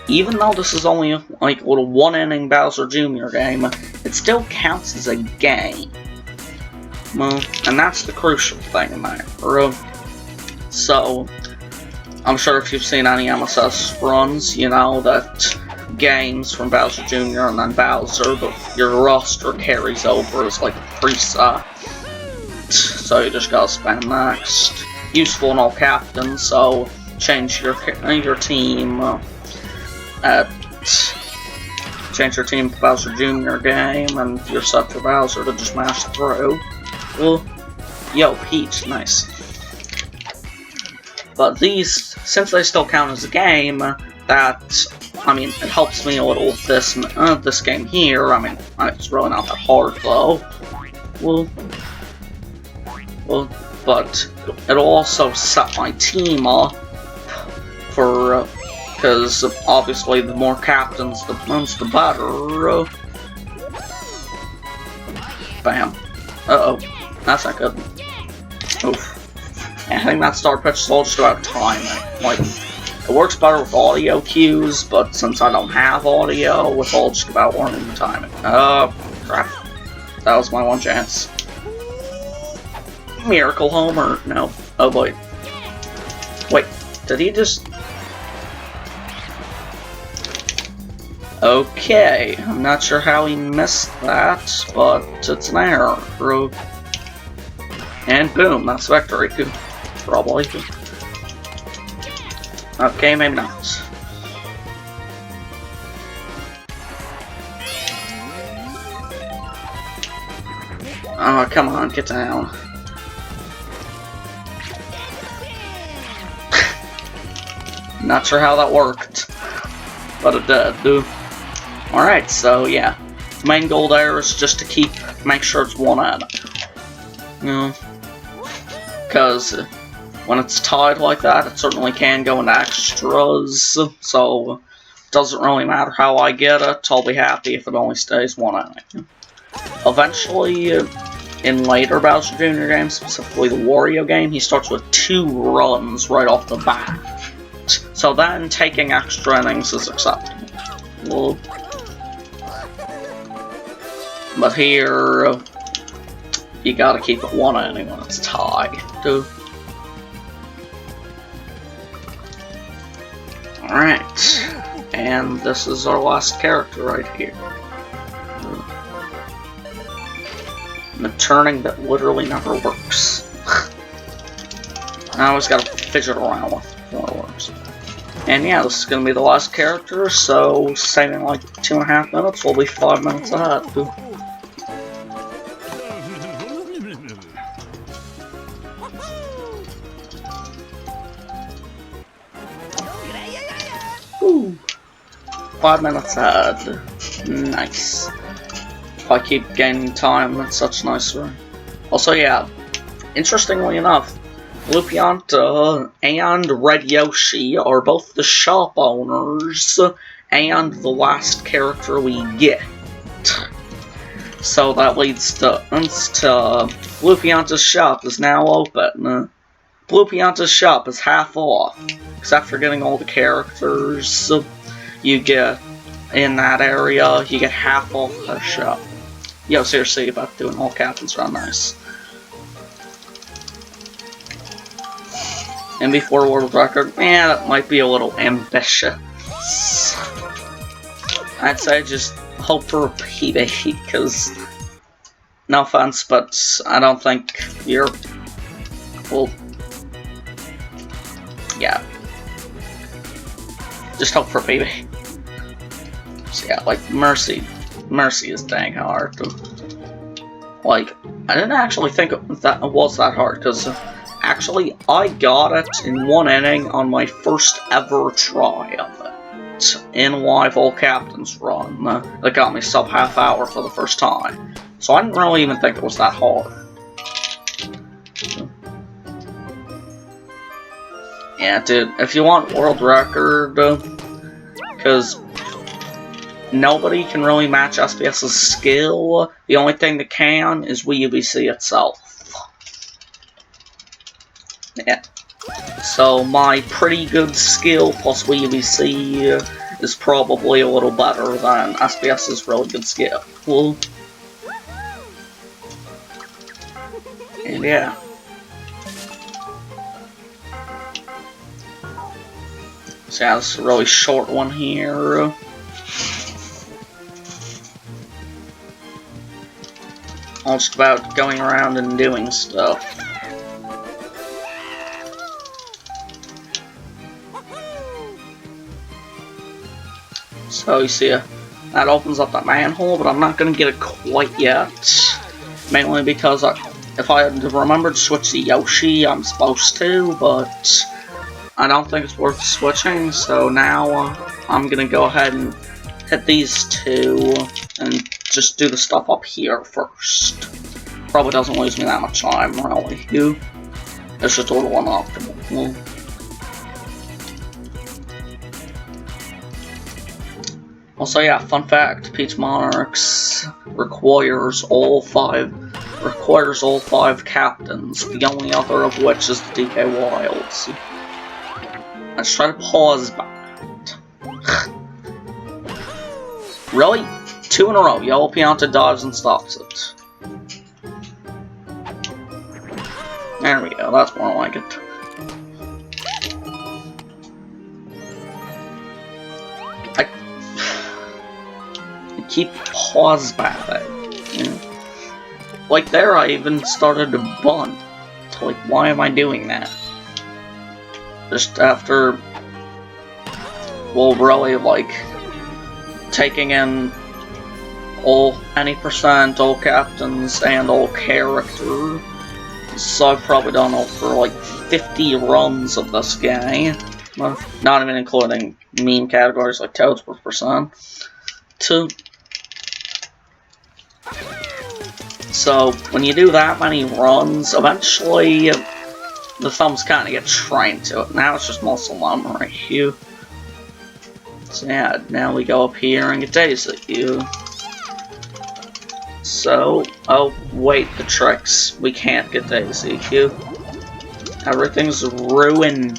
A: even though this is only like a little one-inning Bowser Jr. game, it still counts as a game. Well, and that's the crucial thing in there. So, I'm sure if you've seen any MSS runs, you know that games from Bowser Jr. and then Bowser, but your roster carries over as like a preset. So you just gotta spend next. Useful in all captains, so change your team. Change your team to Bowser Jr. game, and you're set for Bowser to just mash through. Well, yo, Peach, nice. But these, since they still count as a game, that, I mean, it helps me a little with this game here. I mean, it's really not that hard though. Well, but it'll also set my team up for, because obviously the more captains, the better. Bam. Uh-oh. That's not good. Oof. I think that star pitch is all just about timing. Like, it works better with audio cues, but since I don't have audio, it's all just about learning the timing. Crap. That was my one chance. Miracle Homer? No. Oh boy. Wait, did he just... Okay, I'm not sure how he missed that, but it's an error. And boom, that's victory. Probably. Okay, maybe not. Oh, come on, get down. Not sure how that worked, but it did, dude. Alright, so yeah. Main goal there is just to make sure it's one-handed. You know? Because when it's tied like that, it certainly can go into extras, so it doesn't really matter how I get it, I'll be happy if it only stays one-handed. Eventually, in later Bowser Jr. games, specifically the Wario game, he starts with 2 runs right off the bat. So then, taking extra innings is acceptable. But here, you gotta keep it one inning when it's tied. Alright, and this is our last character right here. The turning that literally never works. I always gotta fidget around with it before it works. And yeah, this is gonna be the last character, so saving like 2.5 minutes, we'll be 5 minutes ahead. Ooh. 5 minutes ahead. Nice. If I keep gaining time, that's such nice room. Also, yeah, interestingly enough, Lupianta and Red Yoshi are both the shop owners and the last character we get. So that leads to Lupianta's shop is now open. Lupianta's shop is half off, except for getting all the characters you get in that area, you get half off the shop. Yo, seriously, about doing all captains are nice. And before world record, that might be a little ambitious. I'd say just hope for a PB, because, no offense, but I don't think you're, well, yeah. Just hope for a PB. So yeah, like, Mercy is dang hard. Like, I didn't actually think it was that hard, because actually, I got it in 1 inning on my first ever try of it. In live All Captains run. That got me sub half hour for the first time. So I didn't really even think it was that hard. Yeah, dude, if you want world record, because nobody can really match SPS's skill. The only thing that can is WUBC itself. Yeah. So my pretty good skill plus WUBC is probably a little better than SPS's really good skill. Well, and yeah. So yeah, this is a really short one here. All just about going around and doing stuff. So you see, that opens up that manhole, but I'm not going to get it quite yet. Mainly because if I had remembered to switch to Yoshi, I'm supposed to, but I don't think it's worth switching, so now I'm going to go ahead and hit these two and just do the stuff up here first. Probably doesn't lose me that much time, really. It's just a little unoptimal. Also, yeah, fun fact, Peach Monarchs requires all five captains, the only other of which is the DK Wilds. Let's try to pause that. Really? 2 in a row. Yellow Pianta dodges and stops it. There we go, that's more like it. I keep pause batting. You know? Like there, I even started to bunt. Like, why am I doing that? Just after, well, really, like, taking in any percent, all captains, and all characters. So I've probably done over like 50 runs of this game. Well, not even including meme categories like Toads per percent. So when you do that many runs, eventually the thumbs kind of get trained to it. Now it's just muscle memory. So yeah, now we go up here and get Daisy. So, oh wait, the tricks. We can't get Daisy. Everything's ruined.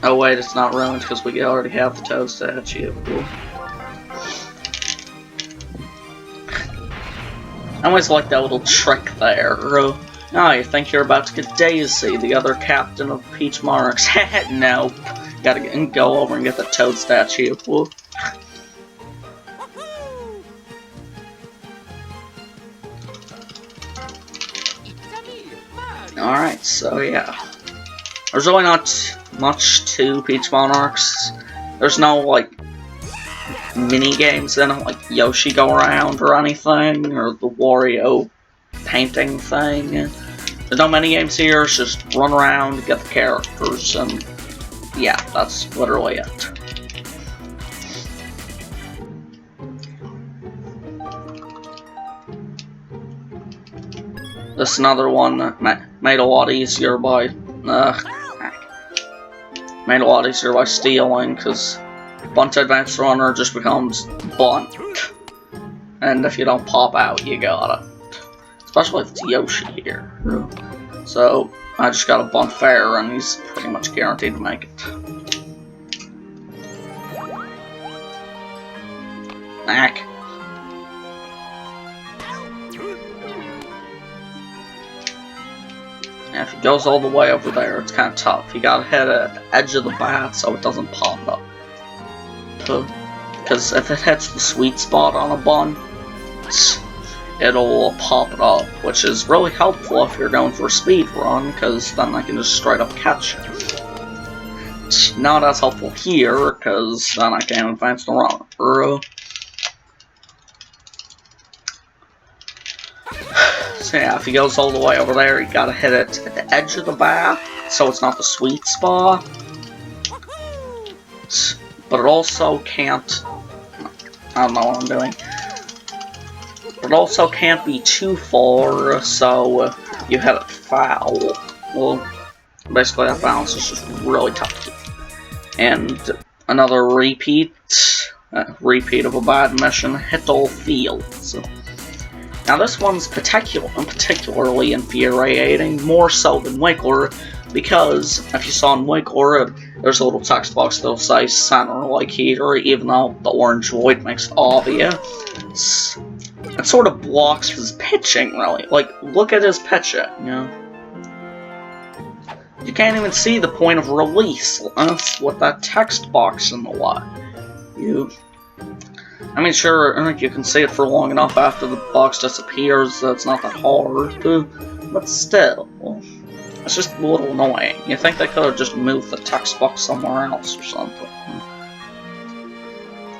A: Oh wait, it's not ruined because we already have the Toad statue. Cool. I always like that little trick there. Oh, you think you're about to get Daisy, the other captain of Peach Monarchs. Nope. Gotta go over and get the Toad statue. Whoa. Alright, so yeah. There's really not much to Peach Monarchs. There's no, like, mini-games in it, like Yoshi Go Around or anything, or the Wario painting thing. There's no mini-games here, it's just run around, get the characters, and yeah, that's literally it. This is another one that made a lot easier by stealing, because Bunt Advanced Runner just becomes Bunt. And if you don't pop out, you got it. Especially if it's Yoshi here. So, I just got a Bunt Fair, and he's pretty much guaranteed to make it. Knack. And if he goes all the way over there, it's kind of tough. You gotta hit at the edge of the bat so it doesn't pop up. Because if it hits the sweet spot on a bun, it'll pop it up, which is really helpful if you're going for a speed run, because then I can just straight up catch it. It's not as helpful here, because then I can't advance the runner. So yeah, if he goes all the way over there, you gotta hit it at the edge of the bat, so it's not the sweet spot. But it also can't... I don't know what I'm doing. It also can't be too far, so you hit it foul. Well, Basically, that balance is just really tough to keep. And another repeat of a bad mission, hit all fields. Now this one's particularly infuriating, more so than Wiggler, because if you saw in Wiggler, there's a little text box that'll say center like here, even though the orange void makes it obvious. It sort of blocks his pitching, really. Like, look at his pitching, you know? You can't even see the point of release with that text box in the way. I mean, sure, you can see it for long enough after the box disappears, so it's not that hard, but still, it's just a little annoying. You think they could have just moved the text box somewhere else or something.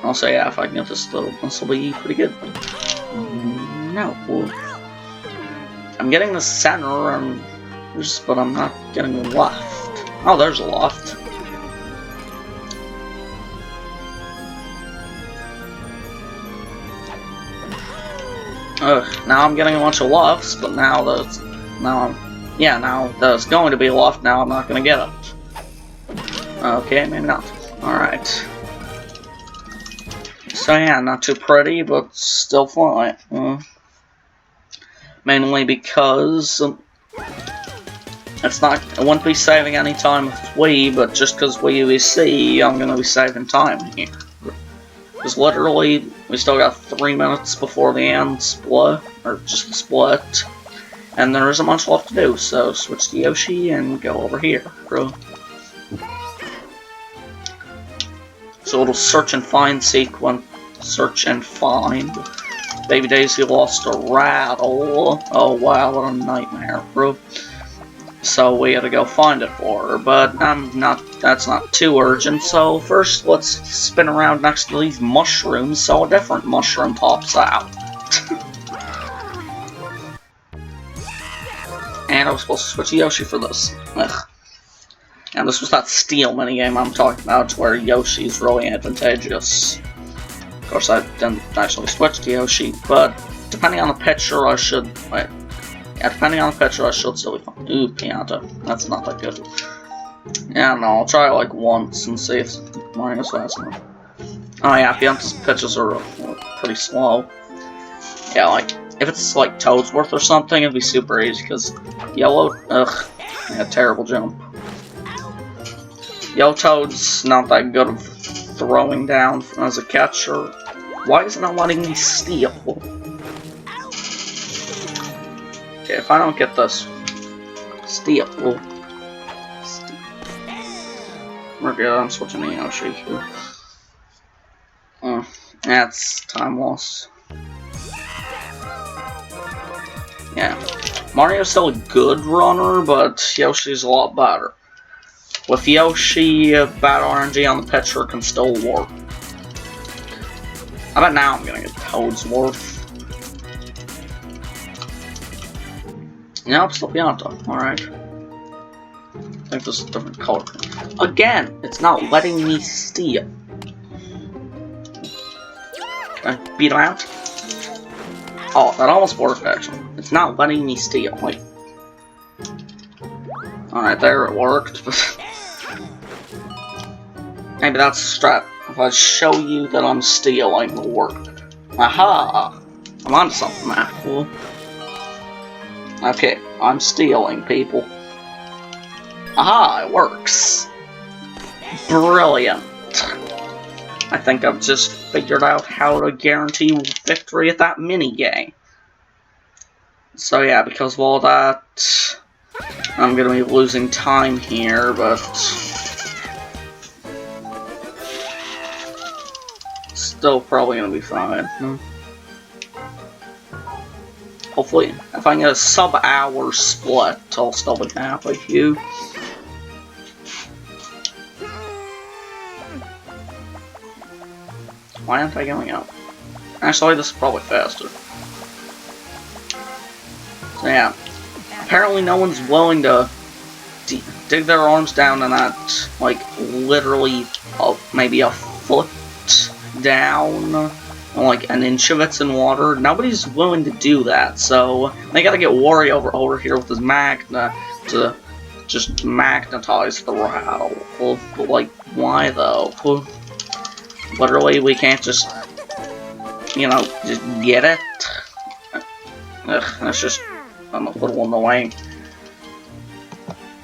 A: I'll say, yeah, if I can get this will be pretty good. No. I'm getting the center, but I'm not getting the left. Oh, there's a left. Now I'm getting a bunch of lefts, but now that it's going to be a left, now I'm not gonna get it. Okay, maybe not. Alright. So yeah, not too pretty, but still fine. Mainly because it wouldn't be saving any time with Wii, but just because Wii U is C, I'm gonna be saving time here. Because literally, we still got 3 minutes before the end split, or just the split, and there isn't much left to do, so switch to Yoshi and go over here, bro. So a little search and find sequence, search and find. Baby Daisy lost a rattle. Oh wow, what a nightmare, bro. So we had to go find it for her, but that's not too urgent, so first let's spin around next to these mushrooms so a different mushroom pops out. And I was supposed to switch Yoshi for this. Ugh. And this was that steal minigame I'm talking about, where Yoshi's really advantageous. Of course, I didn't actually switch to Yoshi, but depending on the picture, I should... Wait. Yeah, depending on the picture, I should still be fine. Ooh, Pianta. That's not that good. Yeah, no, I'll try it like once and see if Mario's fast enough. Oh yeah, Pianta's pitches are pretty slow. Yeah, like, if it's like Toadsworth or something, it'd be super easy, because Yellow, yeah, terrible jump. Yellow Toad's not that good of throwing down as a catcher. Why is it not letting me steal? Okay, if I don't get this, steal. We're good, I'm switching to Yoshi here. That's time loss. Yeah, Mario's still a good runner, but Yoshi's a lot better. With Yoshi, bad RNG on the pitcher can still work. I bet now I'm gonna get Toadsworth. Yeah, I'm still Pianta. Alright. I think this is a different color. Again, it's not letting me steal. Can I beat him out? Oh, that almost worked, actually. It's not letting me steal. Like, alright, there it worked. Maybe that's a strat. If I show you that I'm stealing, it'll work. Aha! I'm onto something now. Cool. Okay, I'm stealing, people. Aha, it works. Brilliant. I think I've just figured out how to guarantee victory at that minigame. So yeah, because of all that, I'm gonna be losing time here, but still probably gonna be fine. Hopefully, if I can get a sub-hour split, I'll still be happy. Why aren't I going out? Actually, this is probably faster. So yeah, apparently no one's willing to dig their arms down in that, like, literally maybe a foot down. Like an inch of it's in water. Nobody's willing to do that, so they gotta get Wario over here with his Magna to just magnetize the rattle. Well, like, why though? Literally, we can't just, you know, just get it? Ugh, that's just a little annoying.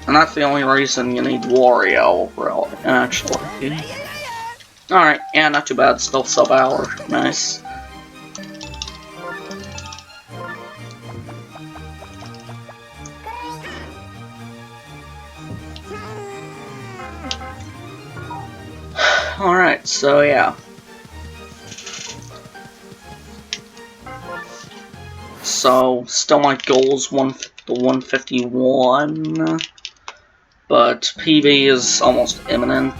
A: And that's the only reason you need Wario, really, actually. Alright, yeah, not too bad. Still sub-hour. Nice. Alright, so yeah. So, still my goal is the 151, but PB is almost imminent,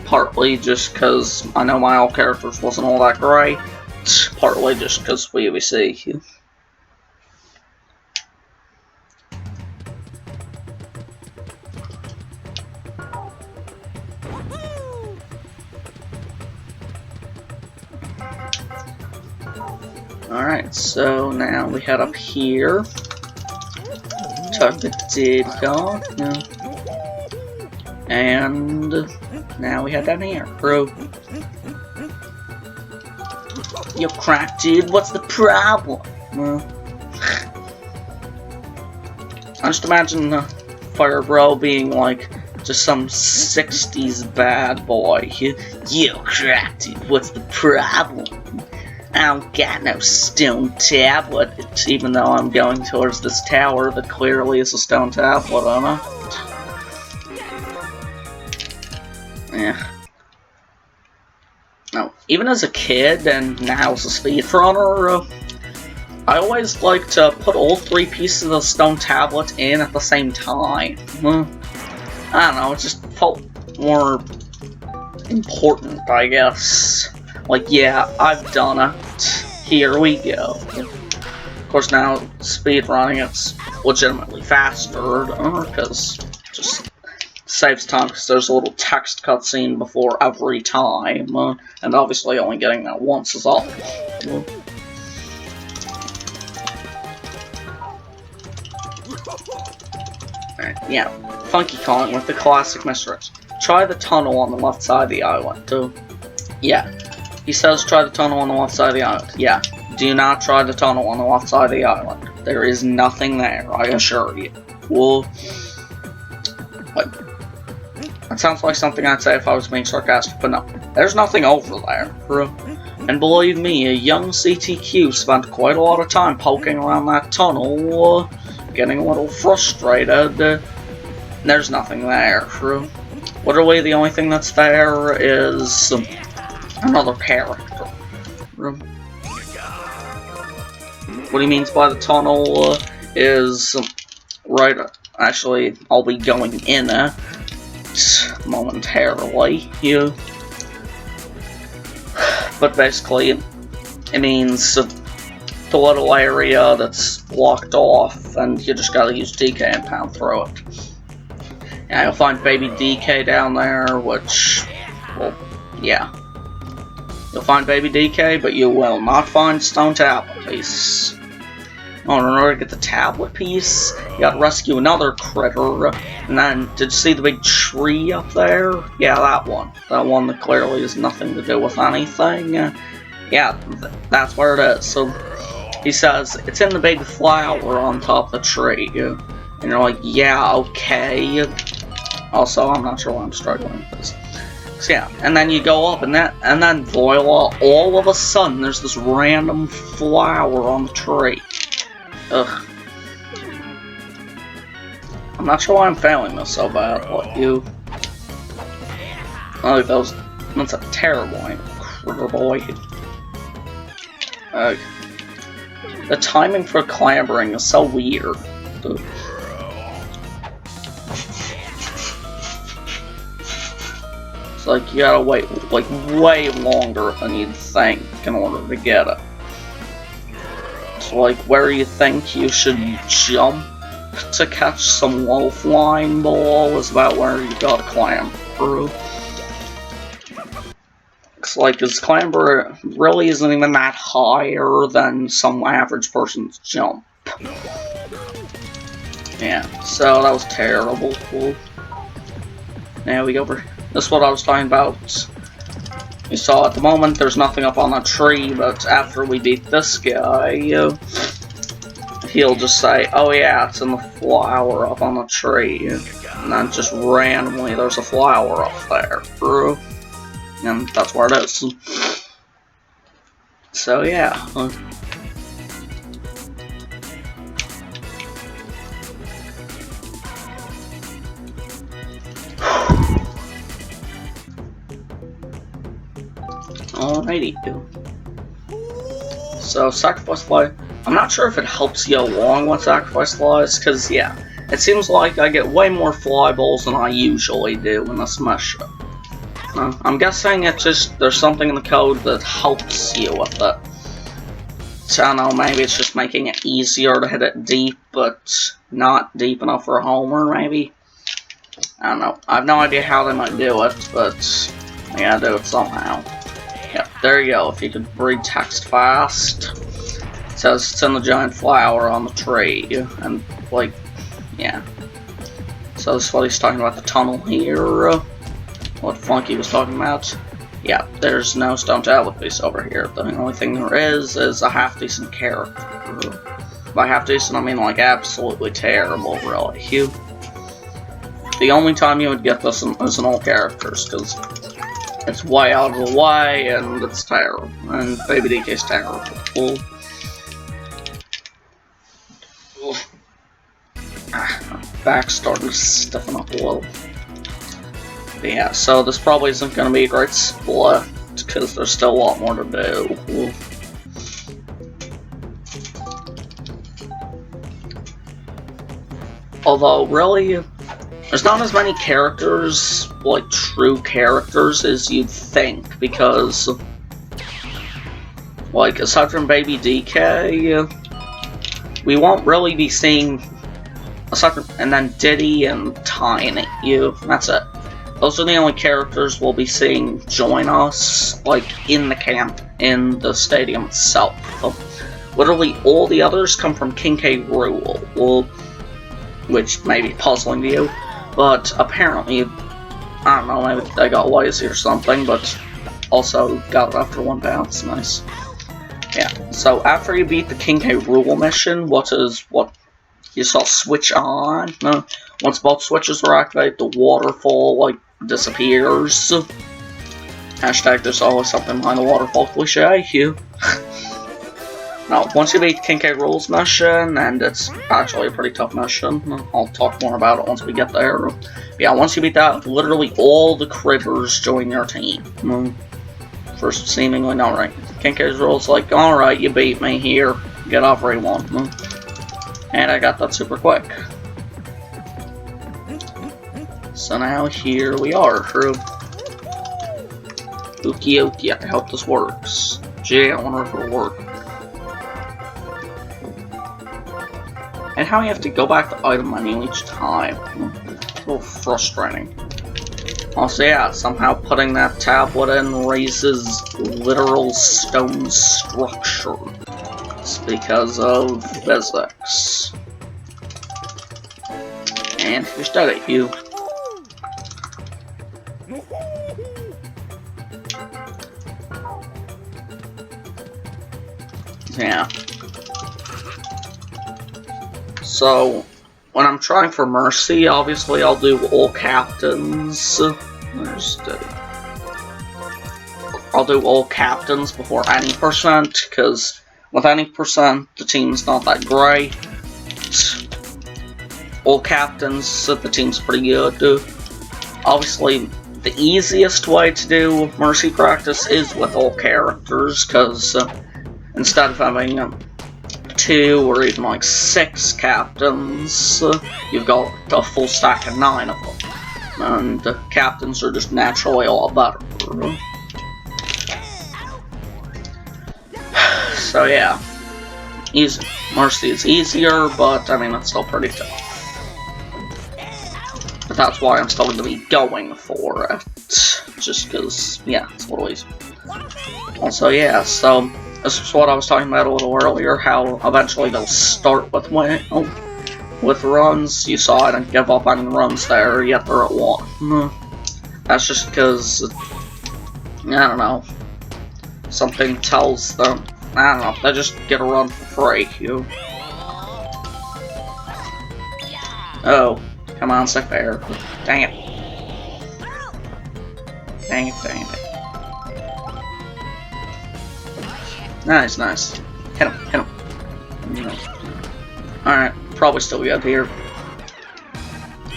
A: partly just because I know my All Characters wasn't all that great, partly just because BBC. Alright, so now we head up here. Talk to Didcon. And now we head down here. Bro. Yo, crack, dude, what's the problem? I just imagine Fire Bro being like just some 60s bad boy. Yo, crack, dude, what's the problem? I don't got no stone tablet, even though I'm going towards this tower that clearly is a stone tablet on it. Yeah. No, even as a kid and now as a speedrunner, I always like to put all 3 pieces of the stone tablet in at the same time. I don't know, it just felt more important, I guess. Like, yeah, I've done it. Here we go. Of course, now speedrunning, it's legitimately faster, because it just saves time, because there's a little text cutscene before every time, and obviously only getting that once is all. Alright, yeah, Funky Kong with the classic misdirect. Try the tunnel on the left side of the island, too. Yeah. He says try the tunnel on the left side of the island. Yeah, do not try the tunnel on the left side of the island. There is nothing there, I assure you. Well, like, that sounds like something I'd say if I was being sarcastic, but no. There's nothing over there, bro. And believe me, a young CTQ spent quite a lot of time poking around that tunnel, getting a little frustrated. There's nothing there, bro. Literally, the only thing that's there is another character. What he means by the tunnel is right. Actually, I'll be going in momentarily. Yeah. But basically, it means the little area that's blocked off, and you just gotta use DK and pound through it. Yeah, you'll find baby DK down there, which, well, yeah. You'll find baby DK, but you will not find stone tablet piece. Oh, in order to get the tablet piece, you gotta rescue another critter. And then, did you see the big tree up there? Yeah, that one. That one that clearly has nothing to do with anything. Yeah, that's where it is. So, he says, it's in the big flower on top of the tree. And you're like, yeah, okay. Also, I'm not sure why I'm struggling with this. So yeah, and then you go up, and then voila, all of a sudden, there's this random flower on the tree. Ugh. I'm not sure why I'm failing this so bad. What, you? Oh, that's a terrible aim, critter boy. The timing for clambering is so weird. Ugh. Like, you gotta wait, like, way longer than you'd think in order to get it. So, like, where you think you should jump to catch some low-flying ball is about where you gotta climb through. It's like, his clamber really isn't even that higher than some average person's jump. Yeah, so that was terrible. Now we go over. This is what I was talking about. You saw at the moment there's nothing up on the tree, but after we beat this guy, he'll just say, "Oh yeah, it's in the flower up on the tree," and then just randomly there's a flower up there, and that's where it is. So yeah. Alrighty. So sacrifice fly. I'm not sure if it helps you along with sacrifice flies, because yeah, it seems like I get way more fly balls than I usually do in this mission. I'm guessing it's just there's something in the code that helps you with it. So I don't know, maybe it's just making it easier to hit it deep, but not deep enough for a homer, maybe? I don't know. I have no idea how they might do it, but they gotta do it somehow. Yep, there you go. If you could read text fast. It says it's in the giant flower on the tree, and like, yeah. So this is what he's talking about, the tunnel here. What Funky was talking about. Yeah, there's no stone tablet piece over here. The only thing there is a half-decent character. By half-decent, I mean like absolutely terrible, really. The only time you would get this is in All Characters, because it's way out of the way, and it's terrible. And Baby DK's terrible. Back starting to stiffen up a little. But yeah, so this probably isn't going to be a great split, because there's still a lot more to do. Although, really, there's not as many characters, like true characters, as you'd think, because, like, aside from Baby DK, we won't really be seeing, aside from, and then Diddy and Tiny, that's it. Those are the only characters we'll be seeing join us, like, in the camp, in the stadium itself. Literally, all the others come from King K. Rool, which may be puzzling to you, but apparently, I don't know, maybe they got lazy or something, but also got it after one bounce, nice. Yeah, so after you beat the King K. Rool mission, what you saw switch on? Once both switches are activated, the waterfall, like, disappears. Hashtag there's always something behind the waterfall cliche, No, once you beat King K. Rool's mission, and it's actually a pretty tough mission, I'll talk more about it once we get there. Yeah, once you beat that, literally all the critters join your team. For seemingly no rank. King K. Rool's like, alright, you beat me, here, get off where you want. And I got that super quick. So now here we are, Okie dokie, I hope this works. Gee, I wonder if it'll work. And how you have to go back to item menu each time. It's a little frustrating. Also, yeah, somehow putting that tablet in raises literal stone structure. It's because of physics. And here's Daddy. Yeah. So, when I'm trying for Mercy, obviously I'll do all captains. I'll do all captains before any percent, because with any percent, the team's not that great. All captains, the team's pretty good. Obviously, the easiest way to do Mercy practice is with all characters, because instead of having 2 or even like 6 captains, you've got a full stack of 9 of them. And captains are just naturally a lot better. So yeah, easy. Mercy is easier, but I mean it's still pretty tough. But that's why I'm still going to be going for it, just because, yeah, it's a little easy. Also, yeah, so this is what I was talking about a little earlier, how eventually they'll start with with runs, you saw I didn't give up on runs there, yet they're at 1. That's just because, I don't know, something tells them, I don't know, they just get a run for free. Oh, come on, stick there. Dang it. Dang it, dang it. Nice, nice. Hit him, hit him. Alright, probably still good here.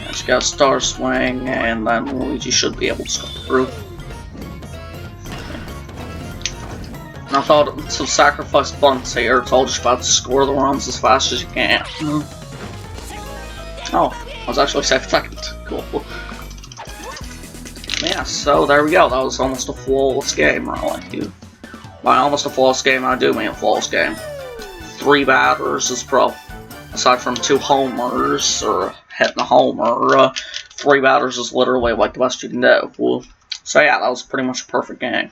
A: Just got a star swing, and then Luigi should be able to score through. And I thought to sacrifice bunts here, it's all just about to score the runs as fast as you can. Oh, I was actually second. Cool. Yeah, so there we go. That was almost a flawless game, really. By almost a flawless game, I do mean a flawless game. 3 batters is pro. Aside from 2 homers, or hitting a homer, 3 batters is literally like the best you can do. So yeah, that was pretty much a perfect game.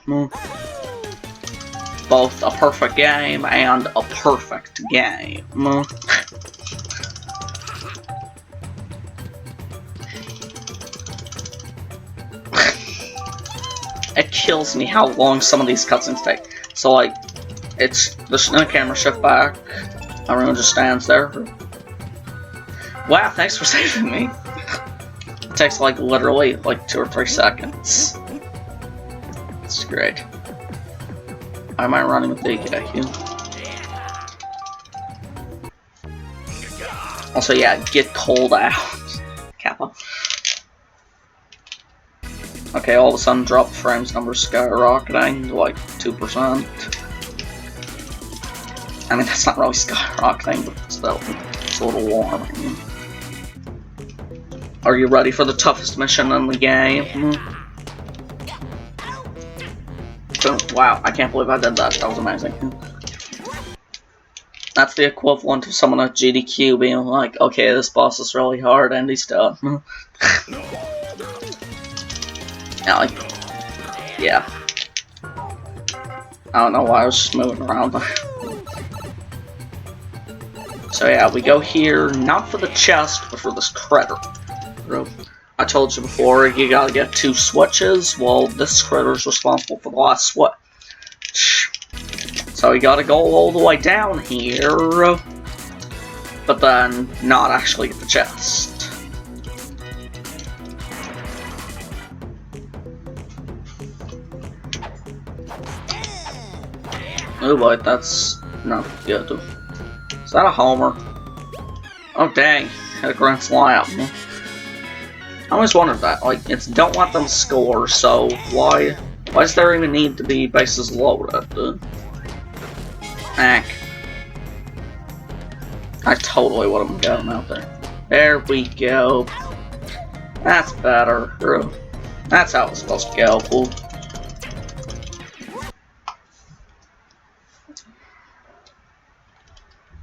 A: Both a perfect game and a perfect game. It kills me how long some of these cutscenes take. So like, it's the camera shift back. Everyone just stands there. Wow, thanks for saving me. It takes like literally like 2 or 3 seconds. It's great. Why am I running with DK? Also, yeah, get cold out. Kappa. Okay, all of a sudden drop frames number skyrocketing to like 2%. I mean, that's not really skyrocketing, but still, it's a little warming. Are you ready for the toughest mission in the game? Wow, I can't believe I did that. That was amazing. That's the equivalent of someone at GDQ being like, okay, this boss is really hard, and he's done. Yeah, like, yeah. I don't know why I was just moving around. So yeah, we go here, not for the chest, but for this critter. I told you before, you gotta get 2 switches. Well, this critter's responsible for the last switch. So you gotta go all the way down here, but then not actually get the chest. Oh boy, that's not good. Is that a homer? Oh dang, had a grand slam. I always wondered that. Like, it's don't let them score, so why does there even need to be bases loaded? Heck. I totally would have got him out there. There we go. That's better. That's how it's supposed to go. Cool.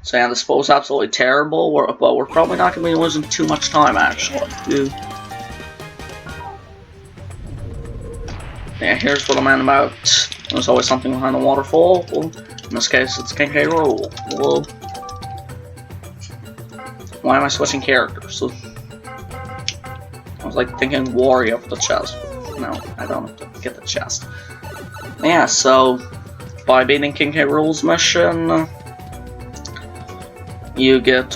A: So yeah, this was absolutely terrible, but we're probably not going to be losing too much time, actually. Yeah, here's what I meant about there's always something behind the waterfall. Well, in this case, it's King K. Rool. Well, why am I switching characters? I was like thinking Wario for the chest. No, I don't have to get the chest. Yeah, so by beating King K. Rool's mission, you get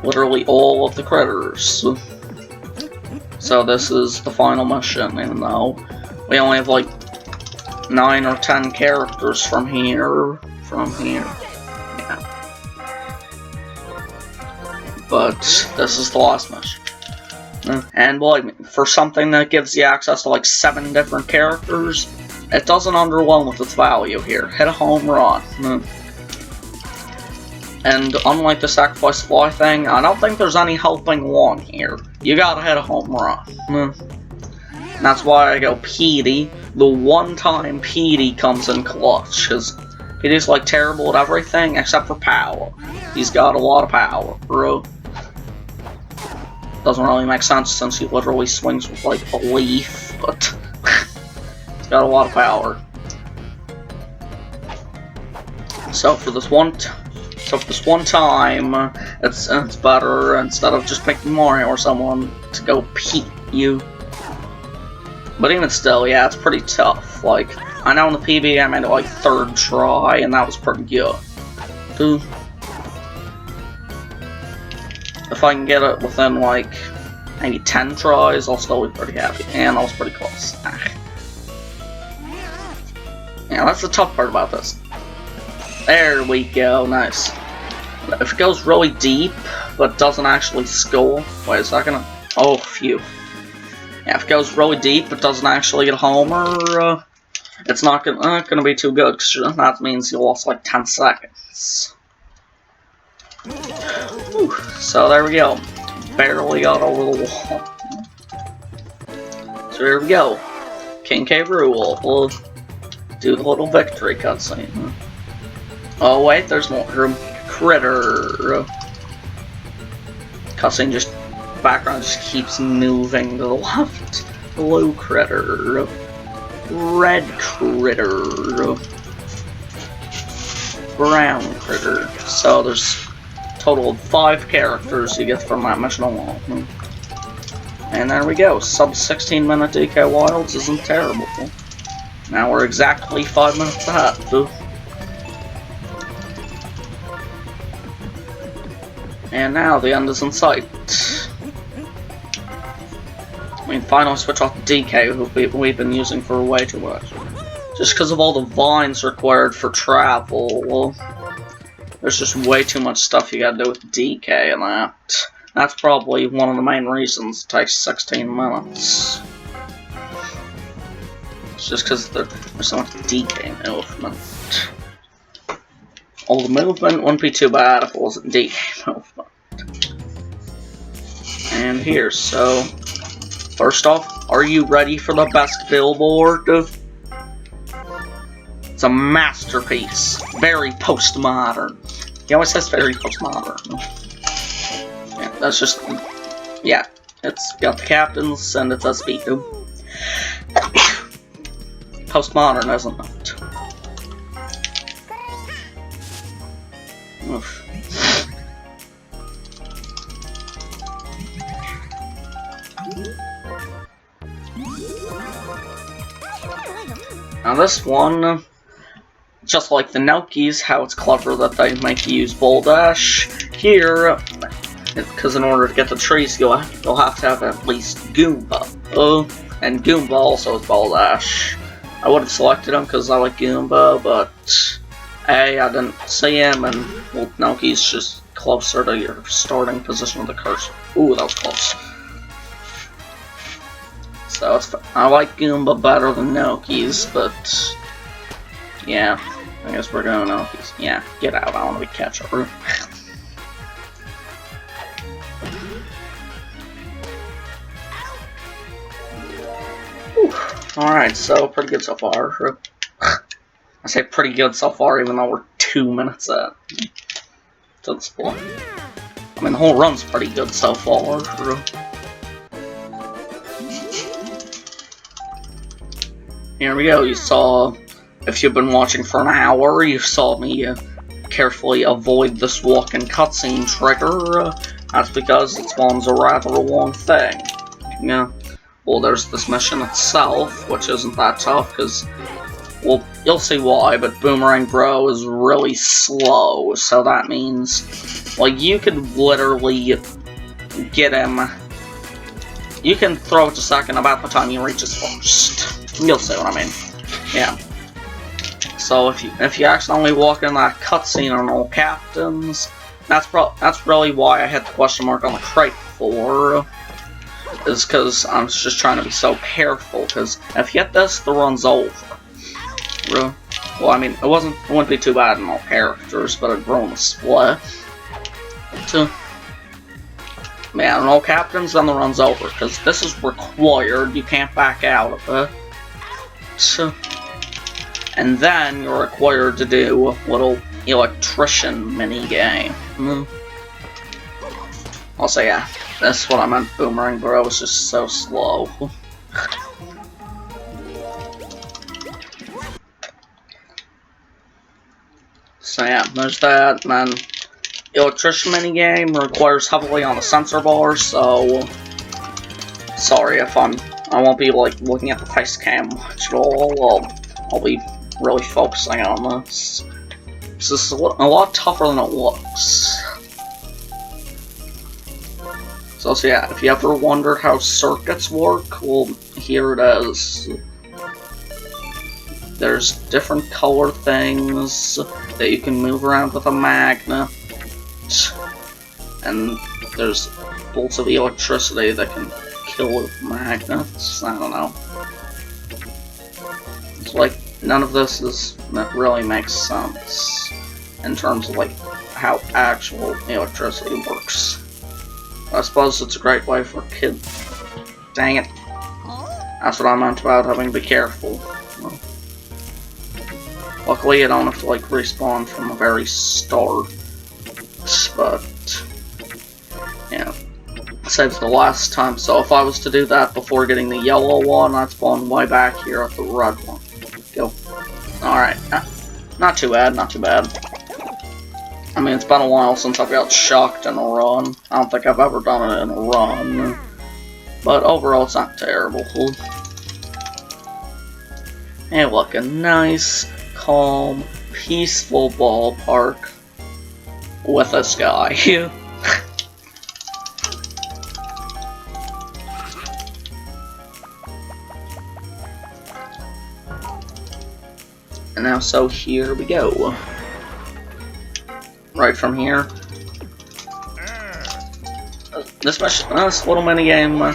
A: literally all of the critters. So this is the final mission, even though we only have like 9 or 10 characters from here. Yeah. But this is the last mission. And boy, for something that gives you access to like 7 different characters, it doesn't underwhelm with its value here. Hit a home run. And unlike the sacrifice fly thing, I don't think there's any helping 1 here. You gotta hit a home run. And that's why I go Petey. The one time Petey comes in clutch, because Petey's like terrible at everything except for power. He's got a lot of power, bro. Doesn't really make sense since he literally swings with like a leaf, but he's got a lot of power. So for this one So if this one time, it's better instead of just picking Mario or someone to go peek you. But even still, yeah, it's pretty tough. Like, I know in the PB I made it like 3rd try, and that was pretty good. Dude. If I can get it within like maybe 10 tries, I'll still be pretty happy. And I was pretty close. Yeah, that's the tough part about this. There we go, nice. If it goes really deep, but doesn't actually score... Wait a second. Oh, phew. Yeah, if it goes really deep, but doesn't actually get a homer, it's not gonna be too good, because that means you lost like 10 seconds. Whew. So there we go. Barely got over the wall. So here we go. King K. Rool. We'll do the little victory cutscene. Oh wait, there's more. Critter. Cutscene just background just keeps moving to the left. Blue critter. Red critter. Brown critter. So there's a total of 5 characters you get from that mission alone. And there we go. Sub 16-minute DK Wilds isn't terrible. Now we're exactly 5 minutes ahead. And now the end is in sight. We can finally switch off the DK who we've been using for way too much. Just because of all the vines required for travel, well, there's just way too much stuff you gotta do with DK and that. That's probably one of the main reasons it takes 16 minutes. It's just because there's so much DK movement. All the movement wouldn't be too bad if it wasn't DK movement. And here, so first off, are you ready for the best billboard? It's a masterpiece. Very postmodern. He always says very postmodern. Yeah, that's just, yeah, it's got the captains and it's a speed. Postmodern, isn't it? Oof. Now this one, just like the Nokis, how it's clever that they make you use Bull Dash. Here, because in order to get the trees, you'll have to have at least Goomba. And Goomba also is Bull Dash. I would have selected him because I like Goomba, but I didn't see him, and well, Noki's just closer to your starting position of the cursor. Ooh, that was close. So I like Goomba better than Noki's, but yeah, I guess we're going Noki's. Yeah, get out, I want to be catcher. Alright, so pretty good so far. I say pretty good so far, even though we're 2 minutes in to this point. I mean, the whole run's pretty good so far. Here we go. You saw, if you've been watching for an hour, you saw me carefully avoid this walk-in cutscene trigger. That's because this one's a rather long thing. Yeah. Well, there's this mission itself, which isn't that tough, because, well, you'll see why, but Boomerang Bro is really slow, so that means, like, you could literally get him. You can throw it to second about the time he reaches first. You'll see what I mean. Yeah. So if you accidentally walk in that cutscene on All Captains, that's really why I had the question mark on the crate before. Is because I'm just trying to be so careful. Because if you get this, the run's over. Well, I mean, it wouldn't be too bad in All Characters, but it'd ruin the split. So, man, in All Captains, then the run's over. Because this is required. You can't back out of it. So, and then you're required to do a little electrician mini game. Also, yeah, that's what I meant. Boomerang Bro was just so slow. So yeah, there's that, and then electrician minigame requires heavily on the sensor bar, so sorry if I won't be like looking at the face cam much at all. I'll be really focusing on this. This is a lot tougher than it looks. So yeah, if you ever wonder how circuits work, well, here it is. There's different color things that you can move around with a magnet. And there's bolts of electricity that can kill with magnets. I don't know. It's like, none of this that really makes sense in terms of like how actual electricity works. I suppose it's a great way for kids. Dang it. That's what I meant about having to be careful. Well, luckily you don't have to like respawn from the very start. But yeah. Saves the last time, so if I was to do that before getting the yellow one, I'd spawn way back here at the red one. Go. Alright. Not too bad, not too bad. I mean, it's been a while since I've got shocked in a run. I don't think I've ever done it in a run. But overall, it's not terrible. Hey, look, a nice, calm, peaceful ballpark with this guy. And now, so here we go. Right from here. This little minigame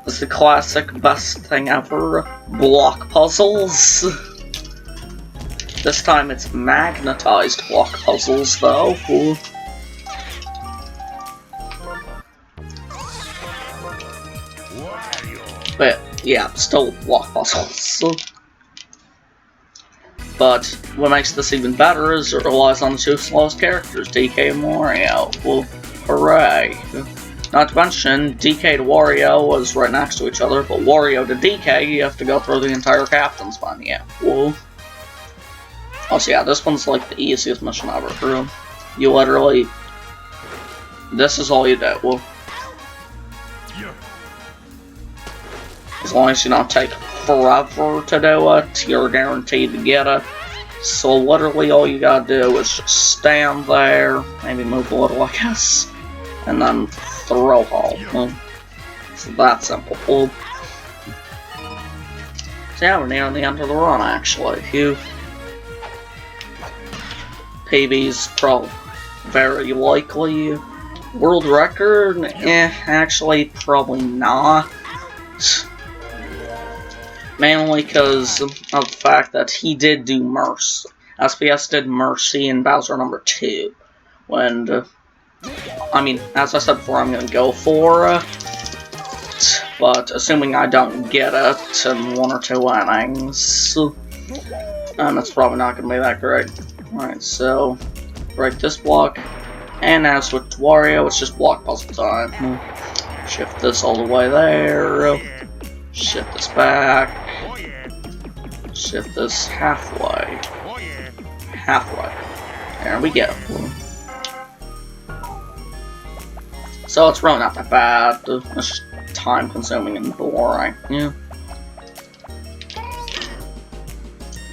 A: is the classic best thing ever. Block puzzles. This time it's magnetized block puzzles, though. Ooh. But yeah, still block puzzles. But what makes this even better is it relies on the two slowest characters, DK and Wario. Well, hooray. Not to mention, DK to Wario was right next to each other, but Wario to DK, you have to go through the entire captain's menu. Whoa. Also, yeah, this one's like the easiest mission ever through. You literally... This is all you do. Whoa. As long as you don't take forever to do it, you're guaranteed to get it. So literally all you gotta do is just stand there, maybe move a little, I guess, and then throw home. It's that simple. So yeah, we're near the end of the run, actually. PB's probably very likely. World record? Actually, probably not. Mainly because of the fact that he did do Mercy. SPS did Mercy in Bowser number 2. When, I mean, as I said before, I'm going to go for it. But assuming I don't get it in 1 or 2 innings, it's probably not going to be that great. Alright, so, break this block. And as with Wario, it's just block puzzle time. Shift this all the way there. Shift this back. Shift this halfway. Halfway. There we go. So it's really not that bad. It's just time consuming and boring. Yeah.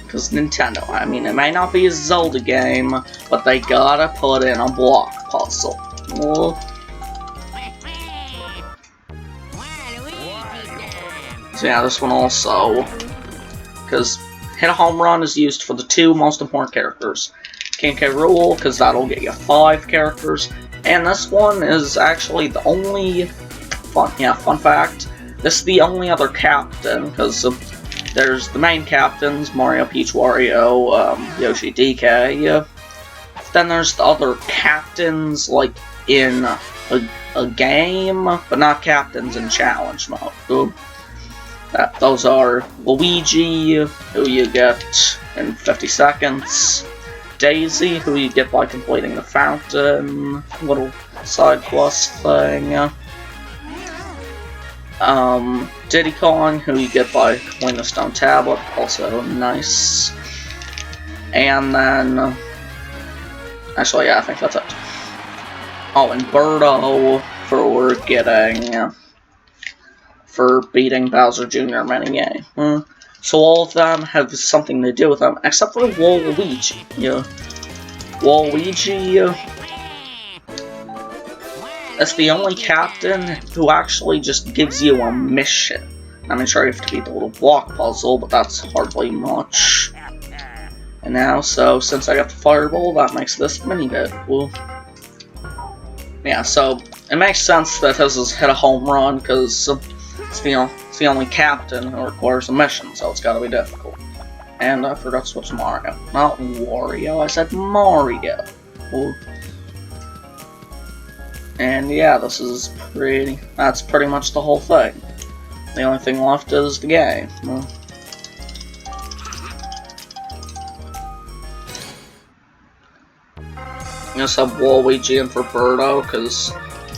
A: Because Nintendo, I mean, it may not be a Zelda game, but they gotta put in a block puzzle. Well, so yeah, this one also, because hit a home run is used for the 2 most important characters. King K. Rool, because that'll get you 5 characters, and this one is actually the only, fun fact, this is the only other captain, because there's the main captains, Mario, Peach, Wario, Yoshi, DK, then there's the other captains, like, in a game, but not captains in challenge mode. Those are Luigi, who you get in 50 seconds, Daisy, who you get by completing the fountain, little side quest thing, Diddy Kong, who you get by completing the stone tablet, also nice, and then Actually, yeah, I think that's it. Oh, and Birdo for beating Bowser Jr. minigame. So all of them have something to do with them, except for Waluigi. Yeah. Waluigi is the only captain who actually just gives you a mission. I mean, sure, you have to beat the little block puzzle, but that's hardly much. And now, so since I got the fireball, that makes this mini bit. Well, yeah, so it makes sense that his is hit a home run because it's the only captain who requires a mission, so it's gotta be difficult. And I forgot to switch to Mario. Not Wario, I said Mario. Ooh. And yeah, that's pretty much the whole thing. The only thing left is the game. I'm gonna sub Waluigi in for Birdo, because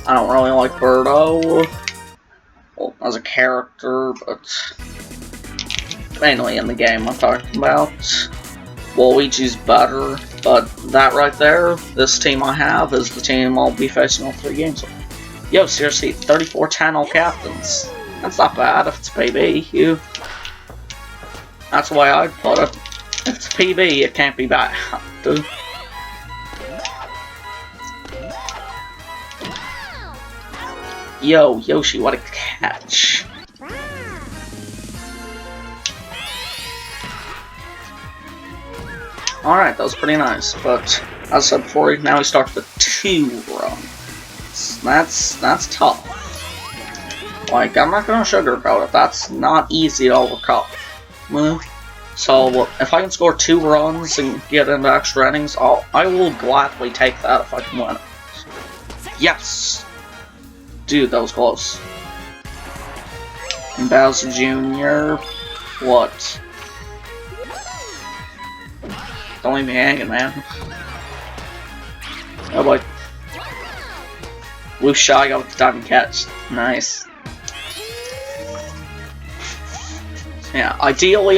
A: I don't really like Birdo. Well, as a character, but mainly in the game I'm talking about. Waluigi's better, but that right there, this team I have, is the team I'll be facing all 3 games with. Yo, seriously, 34 channel captains. That's not bad if it's PB. That's the way I'd put it. If it's PB, it can't be bad, dude. Yo, Yoshi, what a catch. Alright, that was pretty nice, but as I said before, now we start the 2 run. That's tough. Like, I'm not gonna sugarcoat it, that's not easy to overcome. So, if I can score 2 runs and get into extra innings, I will gladly take that if I can win it. Yes! Dude, that was close. And Bowser Jr. What? Don't leave me hanging, man. Oh boy. Blue shot, got with the diving catch. Nice. Yeah, ideally,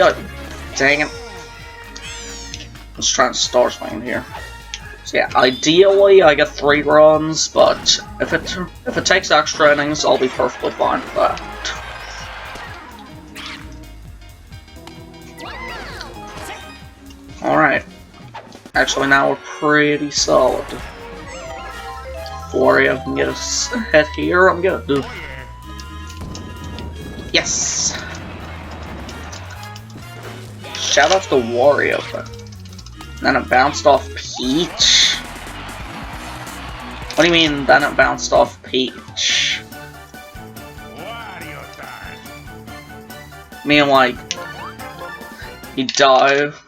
A: dang it. Let's try and star swing here. So yeah, ideally I get 3 runs, but if it takes extra innings, I'll be perfectly fine with that. Alright. Actually, now we're pretty solid. Wario can get us ahead here, I'm good. Yes! Shout out to Wario, but then it bounced off Peach? What do you mean, then it bounced off Peach? I mean, like, he dove,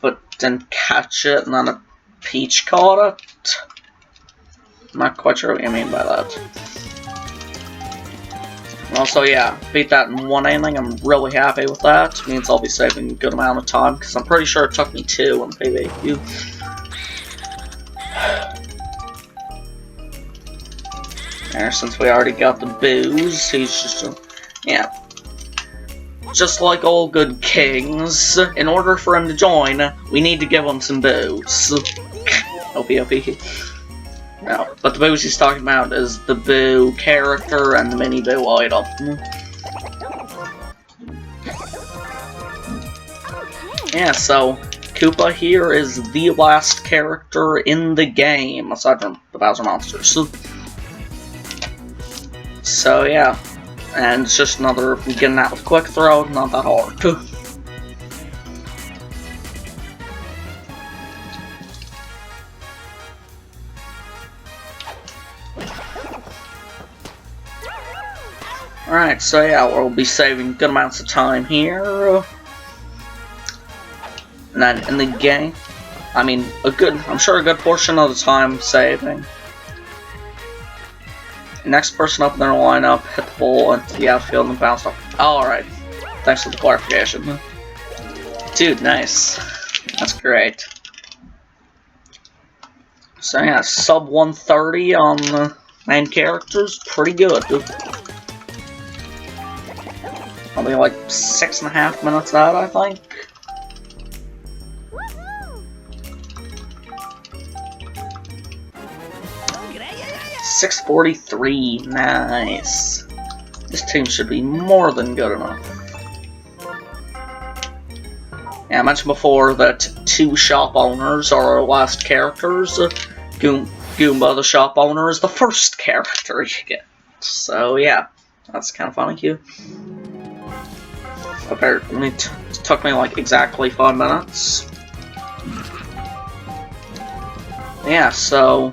A: but didn't catch it, and then a Peach caught it? I'm not quite sure what you mean by that. Also, yeah, beat that in 1 inning, I'm really happy with that. It means I'll be saving a good amount of time, because I'm pretty sure it took me 2 in PvP. And since we already got the booze, he's just, yeah. Just like all good kings, in order for him to join, we need to give him some booze. OP. No, but the booze he's talking about is the Boo character and the mini Boo item. Yeah, so Koopa here is the last character in the game, aside from the Bowser monsters. So yeah, and it's just another getting out with quick throw, not that hard. Alright, so yeah, we'll be saving good amounts of time here. And then in the game, I mean, I'm sure a good portion of the time saving. Next person up in their lineup, hit the ball into the outfield and bounce off. Alright, thanks for the clarification. Dude, nice. That's great. So yeah, sub 130 on the main characters, pretty good. Probably like 6.5 minutes out, I think. 643, nice. This team should be more than good enough. Yeah, I mentioned before that 2 shop owners are our last characters. Goomba, the shop owner, is the first character you get. So yeah, that's kind of funny here. Apparently, it took me like exactly 5 minutes. Yeah, so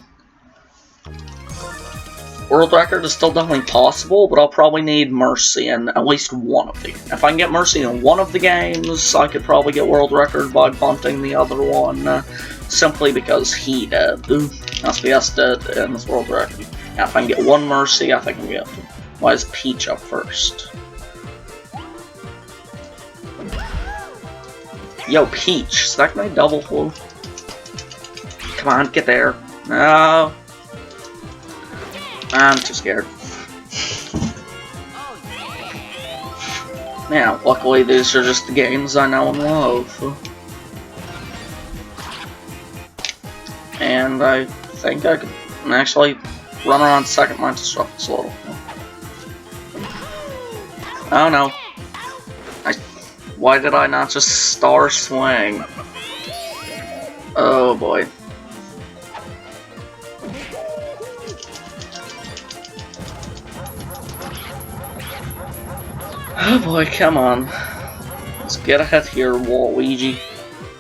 A: world record is still definitely possible, but I'll probably need Mercy in at least one of them. If I can get Mercy in one of the games, I could probably get world record by bunting the other one, simply because he did. SBS did in this world record. Yeah, if I can get one Mercy, I think I can get him. Why is Peach up first? Yo, Peach, is that gonna be double full? Come on, get there. No. I'm too scared. Yeah, luckily these are just the games I know and love. And I think I can actually run around second line to disrupt this a little. Oh no. Why did I not just star swing? Oh boy. Oh boy, come on. Let's get ahead here, Waluigi.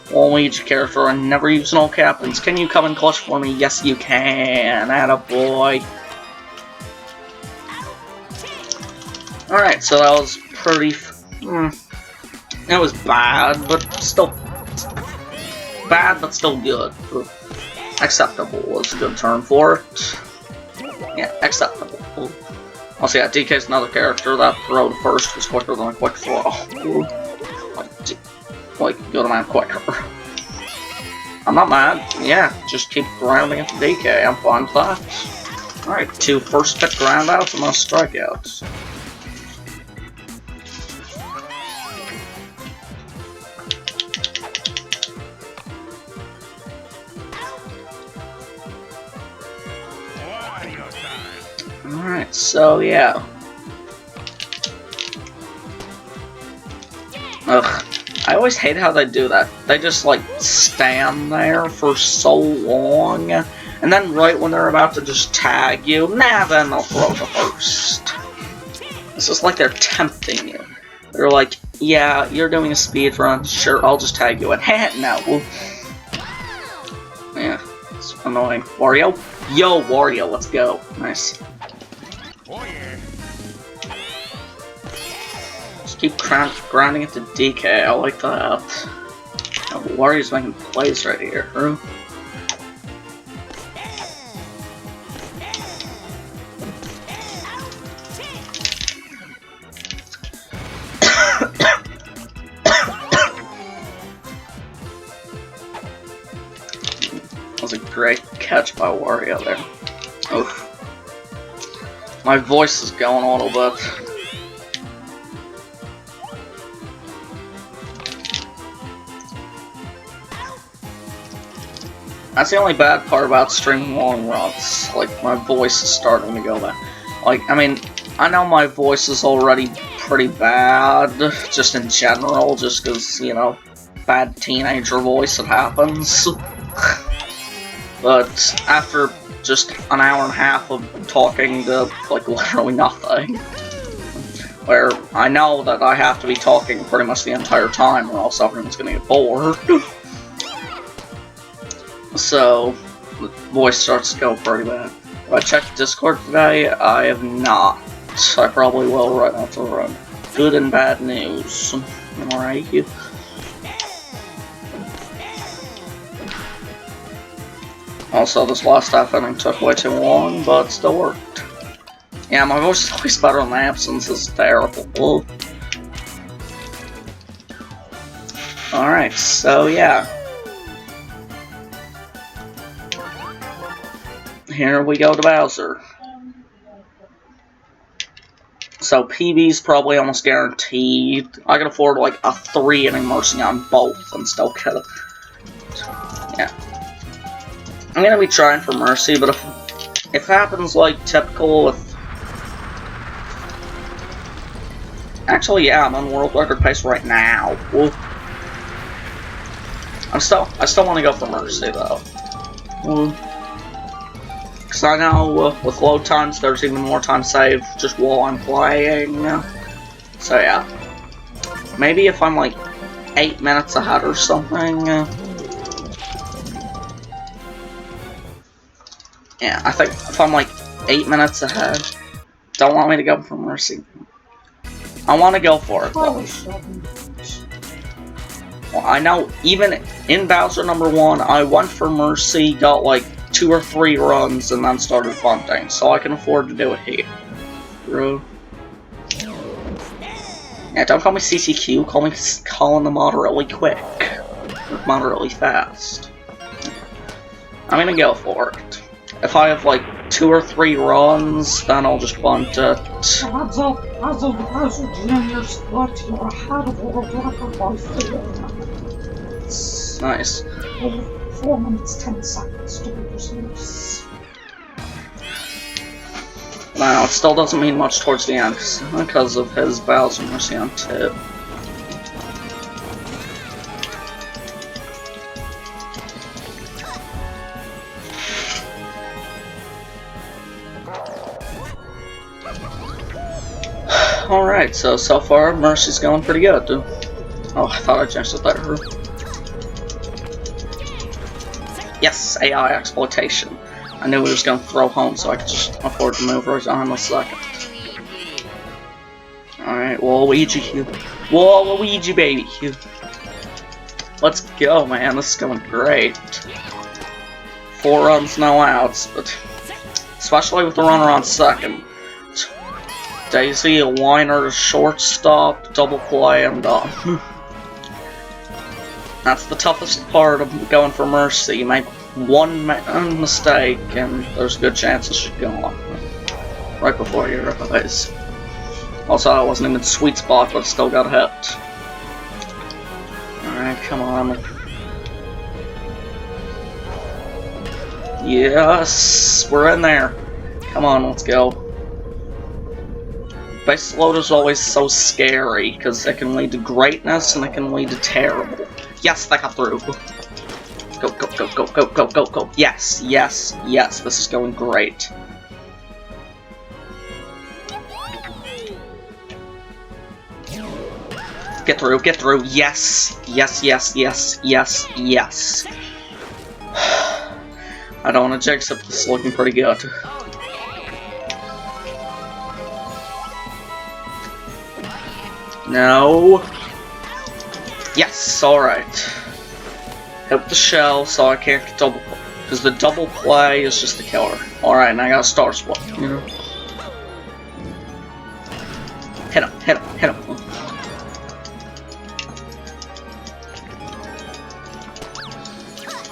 A: Waluigi character I never use in all captains. Can you come in clutch for me? Yes, you can. Attaboy. Alright, so that was pretty... It was bad, but still... Bad, but still good. Acceptable was a good term for it. Yeah, acceptable. Also, yeah, DK's another character. That throw to first was quicker than a quick throw. Like, good amount quicker. I'm not mad. Yeah, just keep grounding into DK. I'm fine with that. Alright, 2 first pick groundouts and no strikeouts. Alright, so yeah. Ugh. I always hate how they do that. They just like stand there for so long, and then right when they're about to just tag you, then they'll throw the first. It's just like they're tempting you. They're like, yeah, you're doing a speed run, sure, I'll just tag you in. No. Yeah, it's annoying. Wario? Yo, Wario, let's go. Nice. Oh, yeah. Just keep grinding it to DK, I like that. Oh, Wario's making plays right here, huh? That was a great catch by Wario there. Oof. My voice is going a little bit. That's the only bad part about streaming long runs. Like, my voice is starting to go bad. Like, I mean, I know my voice is already pretty bad, just in general, just because, you know, bad teenager voice, it happens. But after just an hour and a half of talking to, like, literally nothing, where I know that I have to be talking pretty much the entire time or else everyone's gonna get bored. So, the voice starts to go pretty bad. Have I checked Discord today? I have not. I probably will right after the run. Good and bad news. Alright. Also, this last half inning took way too long, but still worked. Yeah, my voice is always better in the absence. It's terrible. Alright, so yeah. Here we go to Bowser. So PB's probably almost guaranteed. I can afford like a 3-inning Mercy on both and still get it. Yeah. I'm gonna be trying for Mercy, but It happens like typical with... Actually, yeah, I'm on world record pace right now. Woo. I still want to go for Mercy though. Because I know with load times, there's even more time saved just while I'm playing. So yeah, maybe if I'm like 8 minutes ahead or something. Yeah, I think if I'm like 8 minutes ahead, don't want me to go for Mercy. I want to go for it though. Well, I know even in Bowser #1, I went for Mercy, got like 2 or 3 runs, and then started bunting, so I can afford to do it here. Bro. Yeah, don't call me CCQ, call me calling the moderately quick. Or moderately fast. I'm gonna go for it. If I have like 2 or 3 runs, then I'll just bunt it.
B: As of Bowser Jr. Split, you're ahead of world record by 4 minutes.
A: Nice.
B: 4 minutes, 10 seconds to be precise.
A: Wow, it still doesn't mean much towards the end, because of his Bowser Mercy on tip. Alright, so far, Mercy's going pretty good, dude. Oh, I thought I changed it there. Yes, AI exploitation. I knew he was going to throw home, so I could just afford to move right on in a second. Alright, Waluigi. Waluigi, baby. Let's go, man. This is going great. 4 runs, no outs, but especially with the runner on second. Daisy, a whiner, shortstop, double play, and done. That's the toughest part of going for Mercy. You make one mistake, and there's a good chance it should go on. Right before your eyes. Also, I wasn't in the sweet spot, but still got hit. Alright, come on. Yes, we're in there. Come on, let's go. Base load is always so scary, because it can lead to greatness and it can lead to terrible. Yes, that got through. Go, go, go, go, go, go, go, go. Yes, yes, yes, this is going great. Get through, yes, yes, yes, yes, yes, yes. I don't want to jinx it, this is looking pretty good. No. Yes, alright. Hit the shell so I can't get double play. Because the double play is just a killer. Alright, and I got a star split, you know? Hit him, hit him, hit him.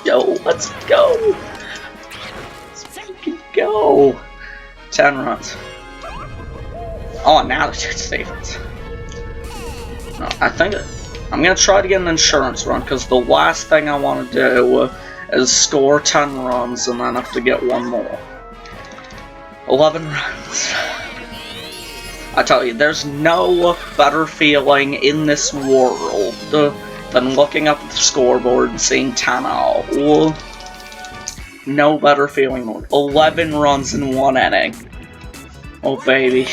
A: Yo, let's go! Let's fucking go! 10 runs. Oh, now the chance defense. No, I think I'm gonna try to get an insurance run, because the last thing I want to do is score 10 runs and then have to get one more. 11 runs. I tell you, there's no better feeling in this world than looking up at the scoreboard and seeing 10-0. No better feeling. 11 runs in 1 inning. Oh baby.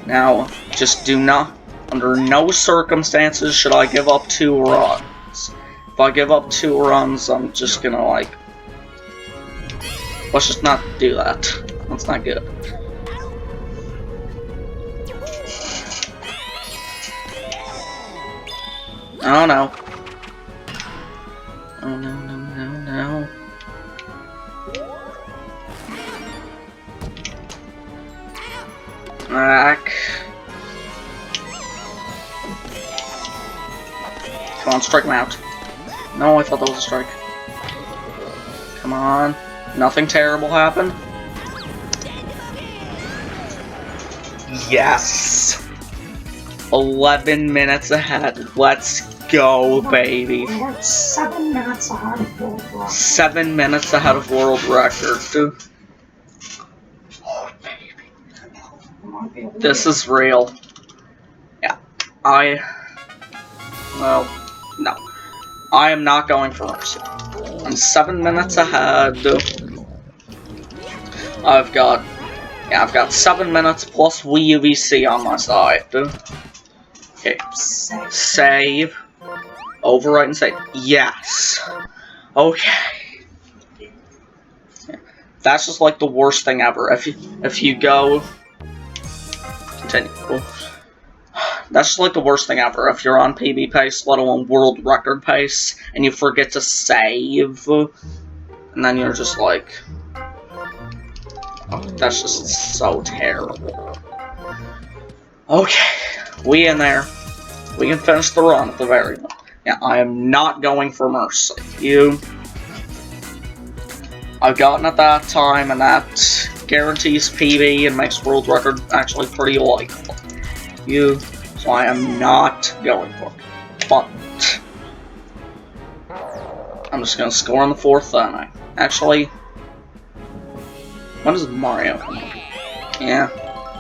A: Now, just do not, under no circumstances should I give up 2 runs. If I give up 2 runs, I'm just gonna like, let's just not do that. That's not good. Oh no. Oh no, no, no, no. Back. Come on, strike him out. No, I thought that was a strike. Come on. Nothing terrible happened. Yes! 11 minutes ahead. Let's go, baby.
B: We're 7 minutes ahead of world record.
A: 7 minutes ahead of world record. Oh, baby. This is real. Yeah. Well, no. I am not going for mercy. I'm 7 minutes ahead. I've got 7 minutes plus Wii UVC on my side. Okay. Save. Overwrite and save. Yes. Okay. That's just like the worst thing ever. If you go continue. That's just like the worst thing ever. If you're on PB pace, let alone world record pace, and you forget to save, and then you're just like, oh, that's just so terrible. Okay, we in there. We can finish the run at the very end. Yeah, I am not going for mercy. I've gotten at that time, and that guarantees PB and makes world record actually pretty likely. So I am not going for it. But I'm just gonna score on the 4th inning. Actually, when does Mario come up? Yeah,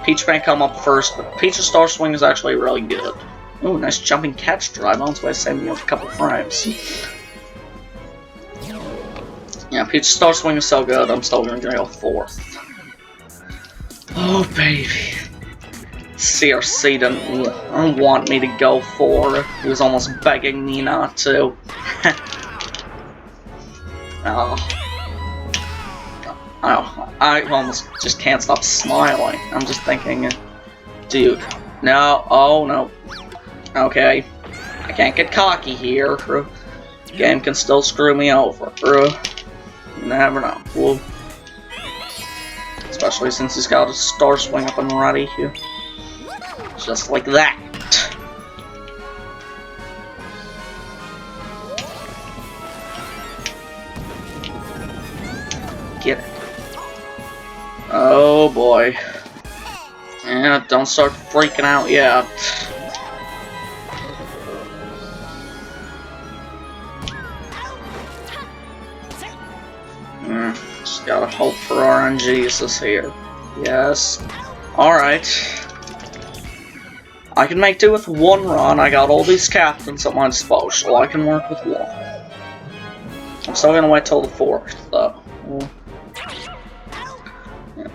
A: Peach may come up first, but Peach's Star Swing is actually really good. Ooh, nice jumping catch drive. On its way to save me a couple frames. Yeah, Peach's Star Swing is so good, I'm still gonna go 4th. Oh, baby. CRC didn't want me to go for. He was almost begging me not to. Oh, I almost just can't stop smiling. I'm just thinking, dude, no, oh no. Okay, I can't get cocky here. Game can still screw me over. You never know. Well, especially since he's got a Star Swing up and ready here. Just like that. Get it. Oh boy. Yeah, don't start freaking out yet. Just gotta hope for RNGs this here. Yes. Alright. I can make do with one run. I got all these captains at my disposal. I can work with one. I'm still gonna wait till the 4th, though. Yeah.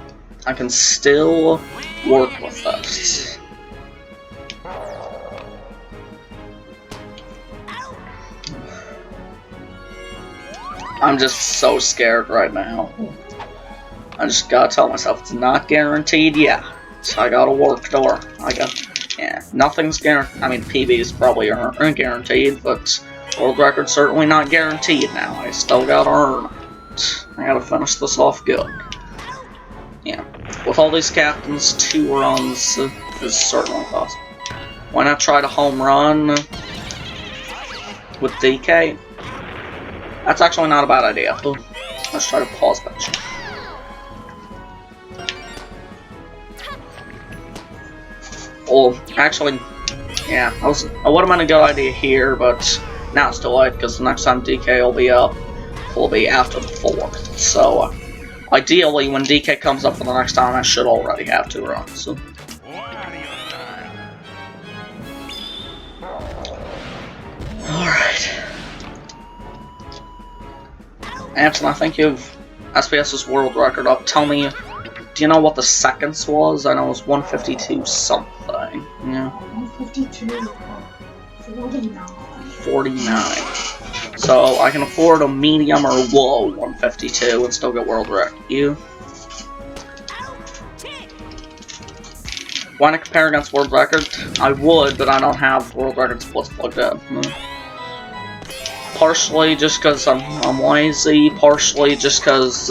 A: I can still work with this. I'm just so scared right now. I just gotta tell myself it's not guaranteed yet. So I gotta work to work. Yeah, nothing's guaranteed. I mean, PB is probably guaranteed, but world record's certainly not guaranteed now. I still gotta earn it. I gotta finish this off good. Yeah, with all these captains, 2 runs is certainly possible. Why not try to home run with DK? That's actually not a bad idea. Let's try to pause bench. Well, actually, yeah, I would have been a good idea here, but now it's too late because the next time DK will be up, will be after the 4th. So, ideally, when DK comes up for the next time, I should already have 2 runs. So. Alright. Anton, I think you've SPS's world record up. Tell me, do you know what the seconds was? I know it was 152 something. Yeah.
B: 152, 49.
A: 49. So I can afford a medium or low 152 and still get world record. You? Want to compare against world record? I would, but I don't have world record splits plugged in. Partially just because I'm lazy, partially just because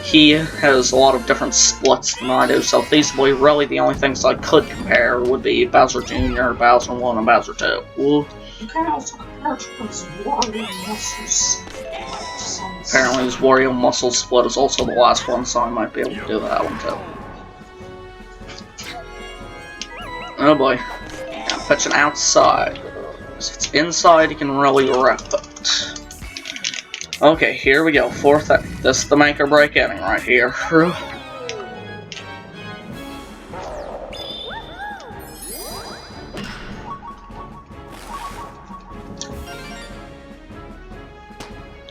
A: he has a lot of different splits than I do, so feasibly, really the only things I could compare would be Bowser Jr., Bowser 1, and Bowser 2.
B: You can also compare to his Wario Muscle Split.
A: Apparently his Wario Muscle Split is also the last one, so I might be able to do that one too. Oh boy. I'm pitching outside. If it's inside, you can really rip it. Okay, here we go. Fourth. This is the make or break ending right here.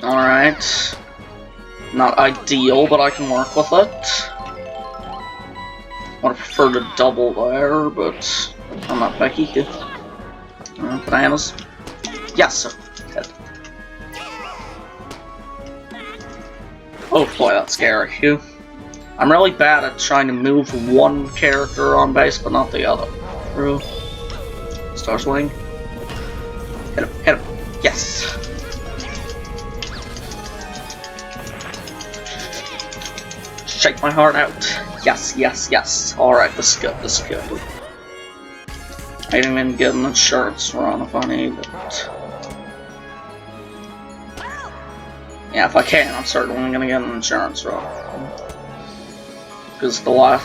A: Alright. Not ideal, but I can work with it. I would prefer to double there, but I'm not picky. Bananas. Yes, sir. Head. Oh boy, that's scary. I'm really bad at trying to move one character on base, but not the other. Star Swing. Hit him, hit him. Yes! Shake my heart out. Yes, yes, yes. Alright, this is good, this is good. I didn't even get an insurance run if I need it. Yeah, if I can, I'm certainly gonna get an insurance run. Because the last...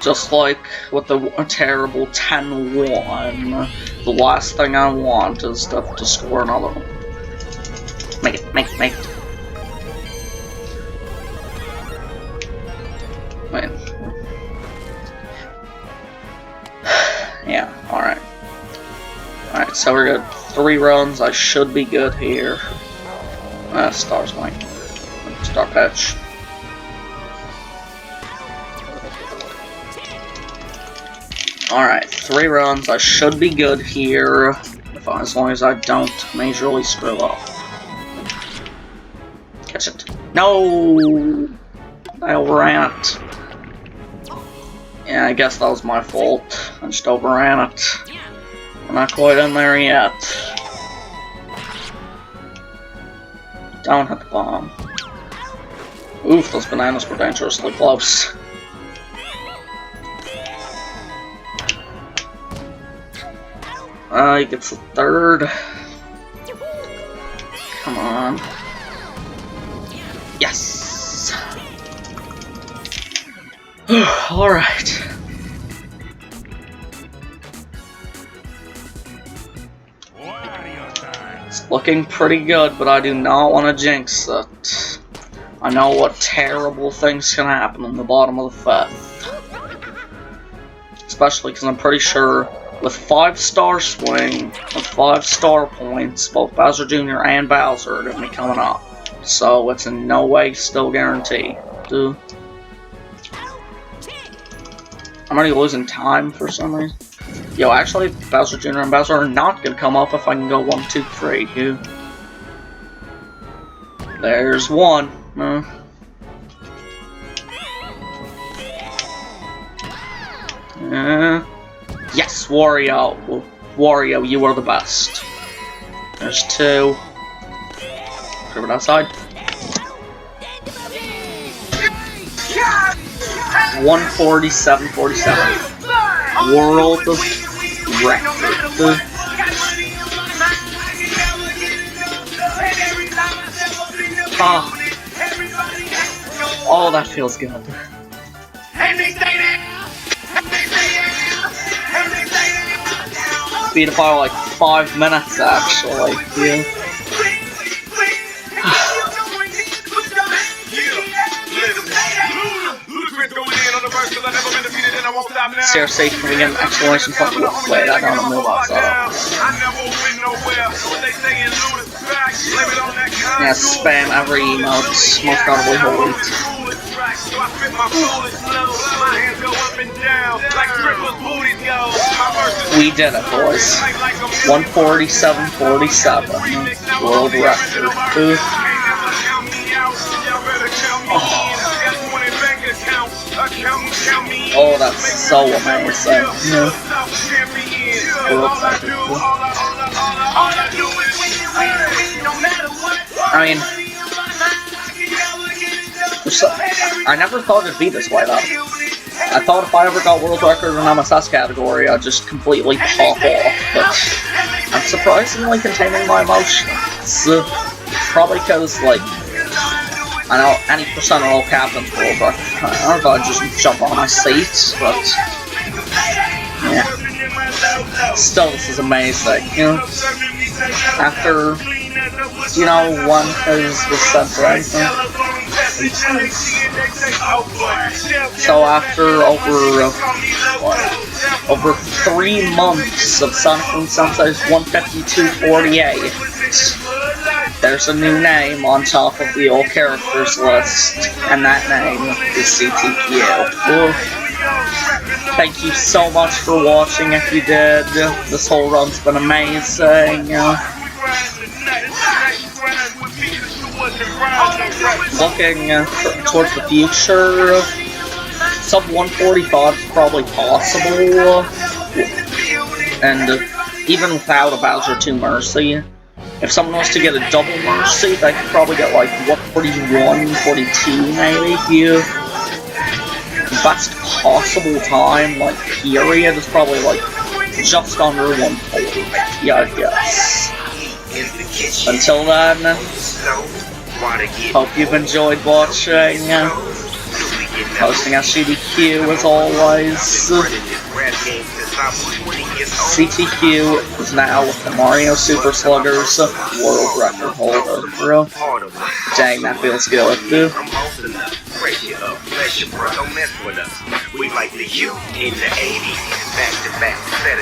A: Just like with the terrible 10-1, the last thing I want is to score another one. Make it, make it, make it. Wait. Yeah, alright. Alright, so we're good. 3 runs, I should be good here. Star's going. Star patch. Alright, 3 runs, I should be good here. As long as I don't majorly screw up. Catch it. No! I overran it. Yeah, I guess that was my fault. I just overran it. We're not quite in there yet. Don't hit the bomb. Oof, those bananas were dangerously close. He gets the 3rd. Come on. Yes! Alright. It's looking pretty good, but I do not want to jinx it. I know what terrible things can happen in the bottom of the 5th. Especially because I'm pretty sure with 5-star swing, with 5-star points, both Bowser Jr. and Bowser are going to be coming up. So it's in no way still guaranteed. I'm already losing time for some reason. Yo, actually, Bowser Jr. and Bowser are not going to come up if I can go 1, 2, 3. There's 1. Yes, Wario. Wario, you are the best. There's 2. Put it outside. 147.47. World record. Oh, that feels good. Beat it by like 5 minutes actually. Yeah. Seriously, can we get an exclamation point? Wait, I don't know about that. Yeah, spam every emote, most probably hold it. We did it, boys. 147.47. World record. Oh, that's so amazing. I mean, I never thought it'd be this way, though. I thought if I ever got world record in an MSS category, I'd just completely pop off, but I'm surprisingly containing my emotions. Probably because, like, I know any percent of all captains world record. I don't know if I'd just jump on my seat, but Yeah. Still, this is amazing. You know, after, you know, one was sent to anything. So after over 3 months of Sonic and Sunshine 152.48, there's a new name on top of the All Characters list, and that name is CTQ. Thank you so much for watching if you did. This whole run's been amazing. Looking towards the future, sub 145 is probably possible, and even without a Bowser 2 Mercy, if someone was to get a double Mercy, they could probably get like 141, 42 maybe. The best possible time, like period, is probably like just under 140. Yeah, I guess. Until then, hope you've enjoyed watching. Hosting at CTQ as always. CTQ is now the Mario Super Sluggers world record holder. Bro. Dang, that feels good, dude. We like the youth in the 80s, back to back, set